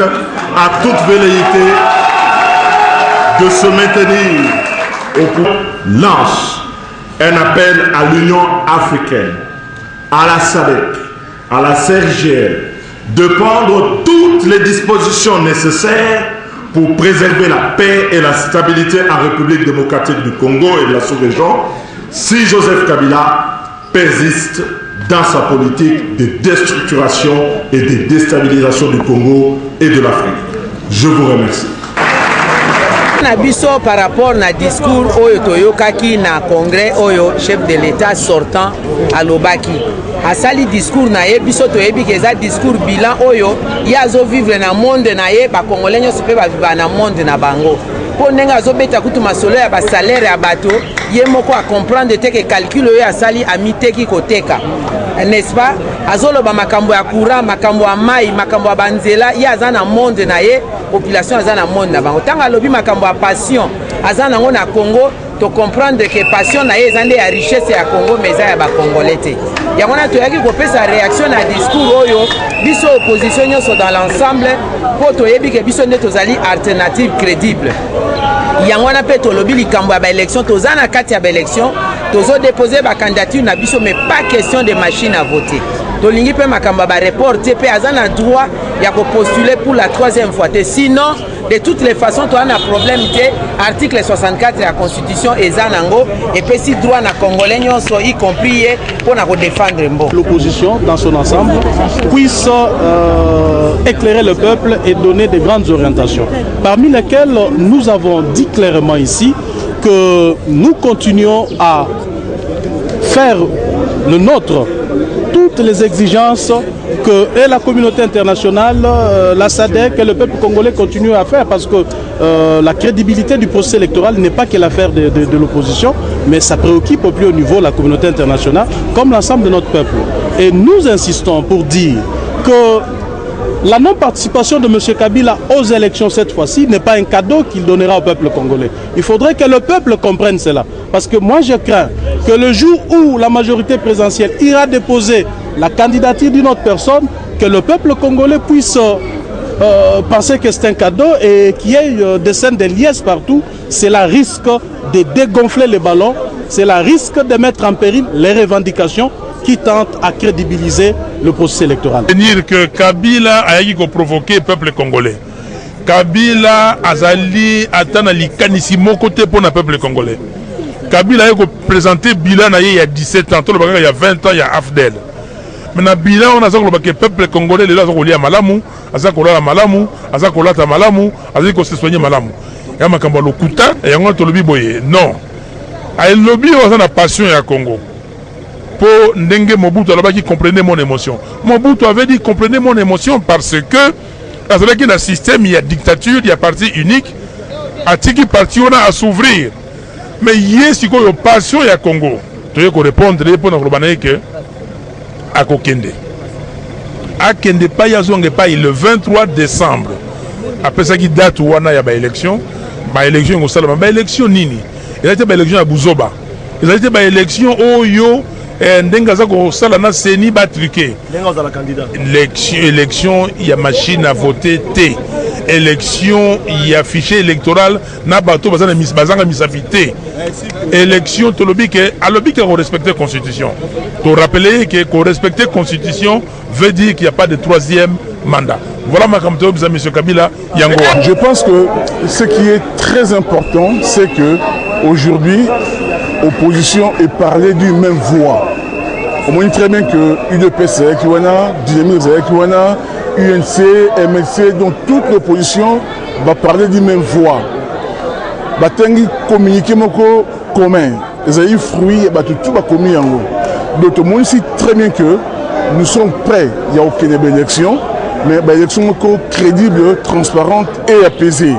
à toute velléité de se maintenir au pouvoir. Lance un appel à l'Union africaine, à la SADC, à la CERGL, de prendre toutes les dispositions nécessaires pour préserver la paix et la stabilité en République démocratique du Congo et de la sous-région si Joseph Kabila persiste dans sa politique de déstructuration et de déstabilisation du Congo et de l'Afrique. Je vous remercie. Nabiso par rapport na discours oyo toyokaki na congrès oyo chef de l'État sortant à Lobaki. Asali discours na ye biso toyebi ke eza discours bilan oyo yazo vivre na monde na ye ba congolais nyonso pe ba vivre na monde na bango. Po ndenge azobeta kutu masolo ya ba salaire ya bato ye moko a comprendre te ke calcul oyo asali amiteki koteka. N'est-ce pas? Azoloba makambo ya courant, makambo ya mai, makambo ya banzela, ye aza na monde na ye, population aza na monde na bango. Tanga lobi makambo ya passion, aza nango na Congo, to comprendre que passion na ye eza nde ya richesse ya Congo, mais eza ya ba Congolais te. Yango na toyaki kopesa réaction na discours oyo, biso opposition nyonso dans l'ensemble, po toyebi ke biso nde tozali alternative crédible. Yango na pe tolobi likambo ya ba élection, toza na kati ya ba élection, tozo déposer ba candidature na biso, mais pas question de machine à voter. Tolingi pe makamba ba reporter pe azana droit ya ko postuler pour la 3e fois. Sinon, de toutes les façons, tu as un problème que article 64 de la Constitution est zanango et puis si droit na Congolais sont y compris pour défendre Mbo. L'opposition dans son ensemble puisse éclairer le peuple et donner de grandes orientations, parmi lesquelles nous avons dit clairement ici que nous continuons à faire le nôtre toutes les exigences que et la communauté internationale, la SADC et le peuple congolais continuent à faire, parce que la crédibilité du processus électoral n'est pas que l'affaire de l'opposition, mais ça préoccupe au plus haut niveau la communauté internationale comme l'ensemble de notre peuple. Et nous insistons pour dire que la non-participation de M. Kabila aux élections cette fois-ci n'est pas un cadeau qu'il donnera au peuple congolais. Il faudrait que le peuple comprenne cela. Parce que moi je crains que le jour où la majorité présidentielle ira déposer la candidature d'une autre personne, que le peuple congolais puisse penser que c'est un cadeau et qu'il y ait des scènes de liesse partout, c'est la risque de dégonfler les ballons, c'est la risque de mettre en péril les revendications qui tentent à crédibiliser le processus électoral. Dire que Kabila a provoqué le peuple congolais. Kabila azali atana likanisi côté pour le peuple congolais. Kabila a présenté bilan il y a 17 ans, il y a 20 ans, il y a Afdel. Maintenant bilan on a dit que le peuple congolais est là à malamu, aza kola malamu, aza kolata malamu, aza ko se soigner malamu. Ya makambo lokuta et yango to lobi boye. Non. A lobby on a passion ya Congo. Pour Ndenge Mobutu là-bas qui comprenait mon émotion. Mobutu avait dit comprenez mon émotion parce que dans un système il y a dictature, il y a parti unique, à tiki parti on a à s'ouvrir. Mais il y a ce qu'on passion ya Congo. Tu veux répondre pour nous que à Kokende. À Kende pas yazonge pas le 23 décembre. Après ça qui date où on a ya élection, élection au salama, élection nini. Il a été élection à Bouzoba. Il a été élection au yo Ndengaza ko sala na seni ba truqué. Ndengaza la candidat. Élection, il y a machine à voter T. Élection, il y a fichier électoral na bateau bazana misabité. Élection to lobby que à lobby que respecter constitution. To rappeler que respecter constitution veut dire qu'il n'y a pas de troisième mandat. Voilà ma campagne de M. Kabila Yangoa. Je pense que ce qui est très important, c'est que aujourd'hui, l'opposition est parlée d'une même voix. On voit très bien que UDPS, Dynamique, UNC, MLC, donc toute l'opposition va parler d'une même voix. Va communiquer commun. Les aïeux fruits, tout va communiquer. Donc tout le monde sait très bien que nous sommes prêts. Il n'y a aucune élection, mais une élection crédible, transparente et apaisée.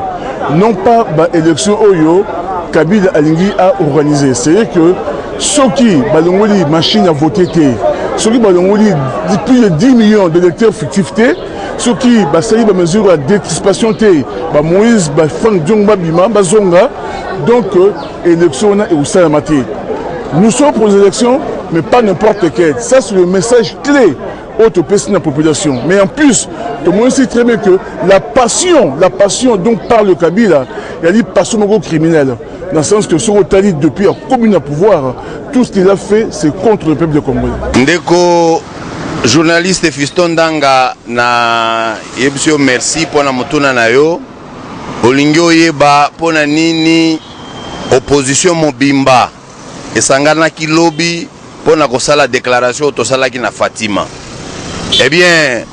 Non pas une élection Oyo. Kabila Alingi a organisé. C'est-à-dire que ceux qui ont machine à voter, ceux qui ont plus de 10 millions d'électeurs fictifs, ceux qui ont mesure de décrispation, Moïse, Franck Djongba, Bima, Zonga, donc l'élection est au Salamati. Nous sommes pour les élections, mais pas n'importe quelle. Ça, c'est le message clé de la population. Mais en plus, tout le monde sait très bien que la passion dont parle Kabila, il y a une passion criminelle. Dans le sens que sur Otali, depuis la commune à pouvoir, tout ce qu'il a fait, c'est contre le peuple de Congo. Ndeko, journaliste Fiston Danga, na yebsio merci pour la motuna na yo. Olingyo yeba pour na nini opposition mobimba. Et sangana ki lobby pour na kosala déclaration tosala ki na Fatima. Eh bien,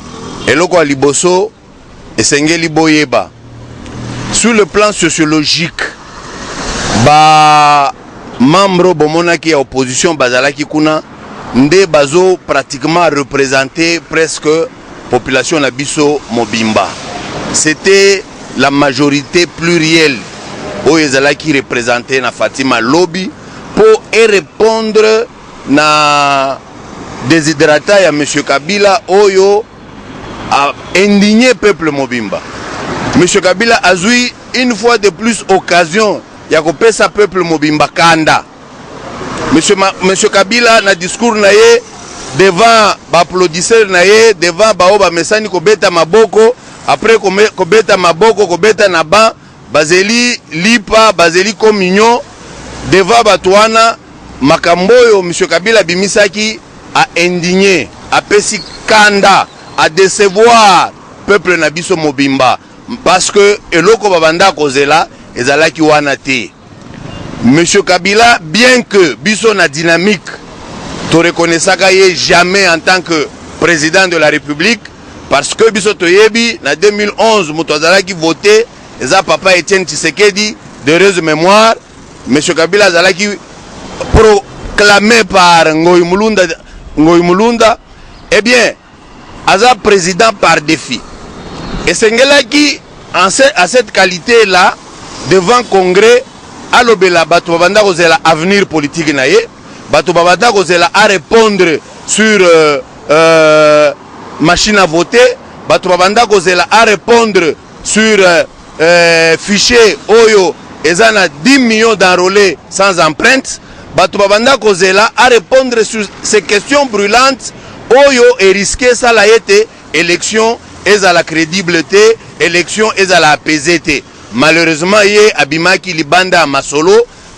eloko aliboso esengeli boyeba. Sur le plan sociologique, membre bomonaki ya opposition bazalaki kuna nde bazo pratiquement représenté presque population na biso mobimba. C'était la majorité plurielle oyo ezalaki représenté na Fatima lobby pour répondre na déshydrata ya monsieur Kabila oyo a indigné peuple mobimba. Monsieur Kabila a eu une fois de plus occasion ya kopesa peuple mobimba kanda. Monsieur Kabila na discours na ye devant applaudisseur na ye devant baoba mesani kobeta maboko après kobeta maboko kobeta na ban bazeli lipa bazeli communion devant batuana makamboyo monsieur Kabila bimisaki a indigné a pesi kanda a décevoir peuple na biso mobimba parce que eloko babanda kozela ezalaki wana te. Monsieur Kabila, bien que biso na dynamique, to reconnaissaka ye jamais en tant que président de la République, parce que biso toyebi na 2011 muto azalaki voté, eza papa Etienne Tshisekedi de heureuse mémoire, Monsieur Kabila azalaki proclamé par Ngoy Mulunda, eh bien, aza président par défi. Et Sengelaki, à cette qualité-là, devant Congrès, alobela bato babanda kozela avenir politique na ye, bato babanda kozela à répondre sur machine à voter, bato babanda kozela à répondre sur fichier oyo ezana 10 millions d'enrôlés sans empreinte, bato babanda kozela à répondre sur ces questions brûlantes oyo est risqué ça la été élection est à la crédibilité élection est à la apaisé. Malheureusement yé abimaki libanda masolo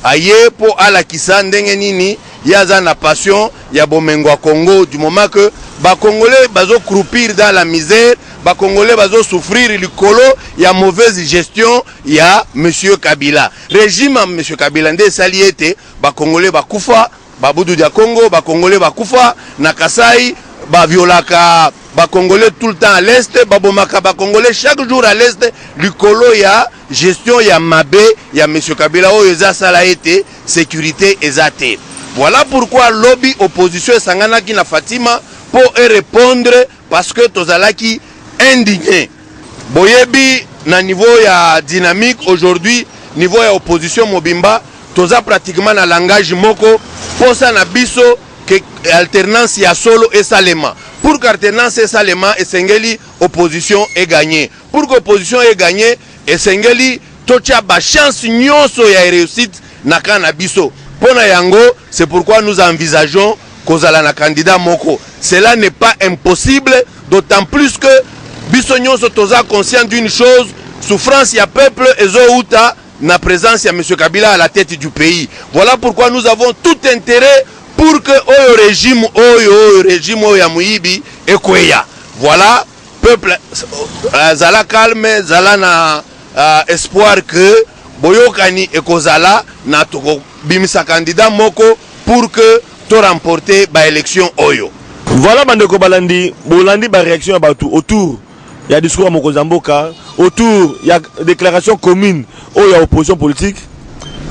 aye po ala kisa ndenge nini yaza na passion ya bomengo Congo du moment que ba congolais bazo croupir dans la misère, ba congolais bazo souffrir likolo ya mauvaise gestion ya monsieur Kabila. Régime monsieur Kabila nde saliete ba congolais bakufa, ba budu dia Congo, ba congolais bakufa na Kasai, ba violaka ba congolais tout le temps à l'est, ba bomaka ba congolais chaque jour à l'est likolo ya gestion ya mabe ya monsieur Kabila o eza saliete sécurité ezate. Voilà pourquoi lobby opposition sangana ki na Fatima pour répondre parce que tozalaki indigné. Boyebi na niveau ya dynamique aujourd'hui niveau ya opposition mobimba toza pratiquement na langage moko posa na biso que alternance ya solo et salema. Pour qu'alternance et salema esengeli opposition est gagné. Pour que opposition est gagné esengeli tocha ba chance nyonso ya réussite na kana biso. Pona yango, c'est pourquoi nous envisageons kozala na candidat moko. Cela n'est pas impossible, d'autant plus que Bissonyon Sotoza conscient d'une chose, souffrance ya peuple et Zoouta na présence ya M. Kabila à la tête du pays. Voilà pourquoi nous avons tout intérêt pour que oyo régime ya Mouibi et Kweya. Voilà, peuple zala calme, zala na espoir que Boyokani et Kozala na toko bimisa candidat moko pour que tu remporter ba élection oyo. Voilà bandeko balandi bolandi ba réaction ya batu autour ya discours ya Mokozamboka, autour ya déclaration commune oyo ya opposition politique.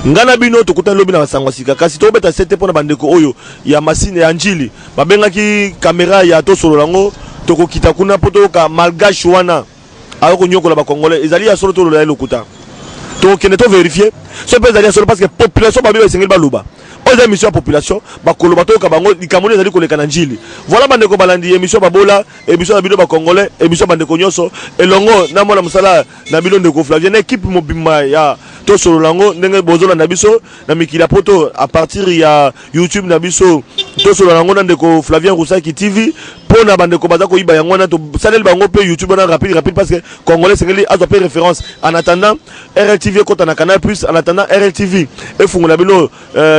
Ngana bino tokuta lobi na sangwa sika kasi to beta sete pona bandeko oyo ya masine ya njili babengaki caméra ya to solo lango toko kita kuna poto ka malgache wana ayoko nyokola ba congolais ezali ya solo to lo lokuta. Donc on est vérifié. Ce peut dire seulement parce que la population va vivre single baluba. Aux émissions population, bakolobato kabango di Cameroun ezali ko leka na njili. Voilà bandeko balandi émission babola, émission na bino ba congolais, émission bandeko nyoso elongo na mona musala na bino ndeko Flavien équipe mobima ya to solo lango ndenge bozola na biso na mikila poto à partir ya YouTube na biso to solo lango na ndeko Flavien Roussaki TV pona bandeko bazako iba yango na to salel bango pe YouTube na rapide parce que congolais sengeli azo pe référence en attendant RLTV kota na Canal Plus en attendant RLTV et fungola bino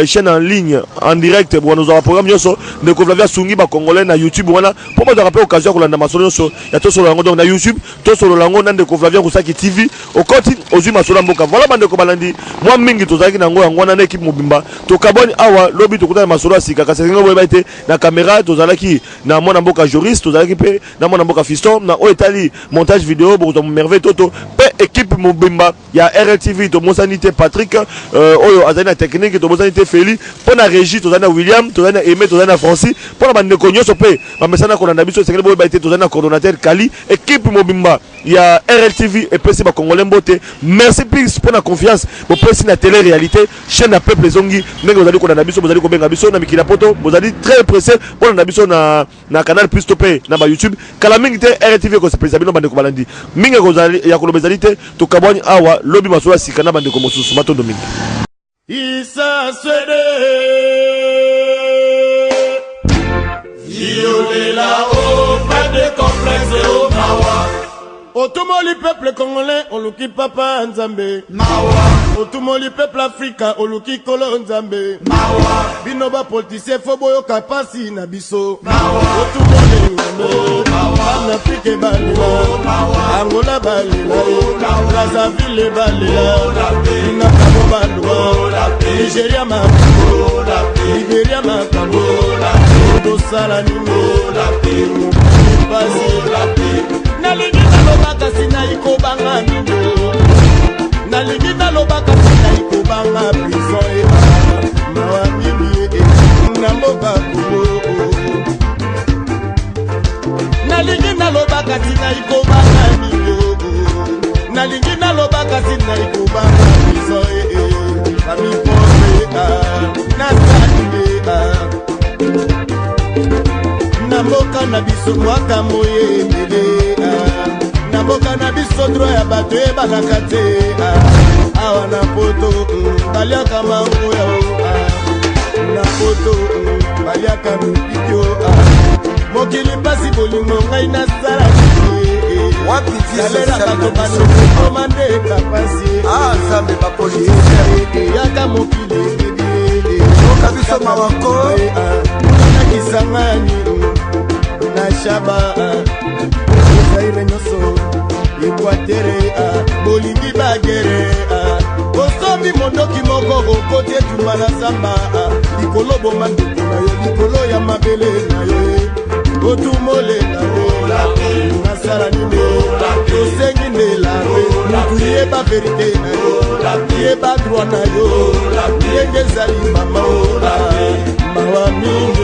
chaîne en ligne en direct pour nous avoir programme nyoso ndeko Flavien sungi ba congolais na YouTube wana pour moi rappeler occasion ko landa masolo nyoso ya to solo lango donc na YouTube to solo lango na ndeko Flavien Roussaki TV au koti ozuma solo mboka voilà bandeko balandi moi mingi tozaki nango yango na équipe mobimba to kaboni awa lobi to kuta masolo asika kasi ngo boyeba ite na caméra tozalaki na mona mboka juriste tozalaki pe na mona mboka fiston na o etali montage vidéo pour to merveille toto pe équipe mobimba ya RLTV to mosanité Patrick oyo azana technique to mosanité Feli pona régie tozana William tozana Aimé tozana Francis pona bandeko nyoso pe ba mesana ko na biso sengeli boyeba ite tozana coordonnateur Kali équipe mobimba ya RLTV et PC ba congolais mbote merci plus pour la confiance pour presse na télé réalité chaîne à peuple zongi ndenge vous allez ko na biso vous allez ko benga biso na mikila poto vous allez très pressé pour na biso na canal plus topé na ba YouTube kala mingi te RTV ko se pesa bino bande ko balandi mingi ko zali ya ko lobezali te to kaboni awa lobi masolo sikana bande ko mosusu matondo mingi isa swede violela o pas de complexe o mawa. Otumoli peuple congolais, oluki papa Nzambe. Mawa. Otumoli peuple africain, oluki kolo Nzambe. Mawa. Binoba politicien foboyo kapasi na biso. Mawa. Otumoli Nzambe. Mawa. Afrique balila. Mawa. Angola balila. Brazzaville balila. Inakabo balwa. Nigeria makambo. Liberia makambo. Dosala nimo. Basi. Nalingi nalobaka sina ikobanga minyo. Nalingi nalobaka sina ikobanga prison eba. Mawa mimi na mboka kubo. Nalingi nalobaka sina ikobanga minyo. Nalingi nalobaka sina ikobanga prison eba. Fami pose na sani na mboka na biso mwaka moye mele. Na mboka na biso droit ya bato ebakaka te. Awa na poto baliaka mango ya na poto baliaka mipikio. mokili mpasi bolingo ngai nasala salela bato banokoma nde kapasi nzambe bapolitisien yaka mokili oka biso mawako nakisangani na shaba ezaire nyonso ekwatere bolingi bagere osomi mondoki moko okoti etuma na zamba likolo boma nduku na yo likolo ya mabele na yo otumole na yo nasala nini tosengi ndelabe mutu yeba verite na yo yeba droit na yo ndenge ezali mama mawa mingi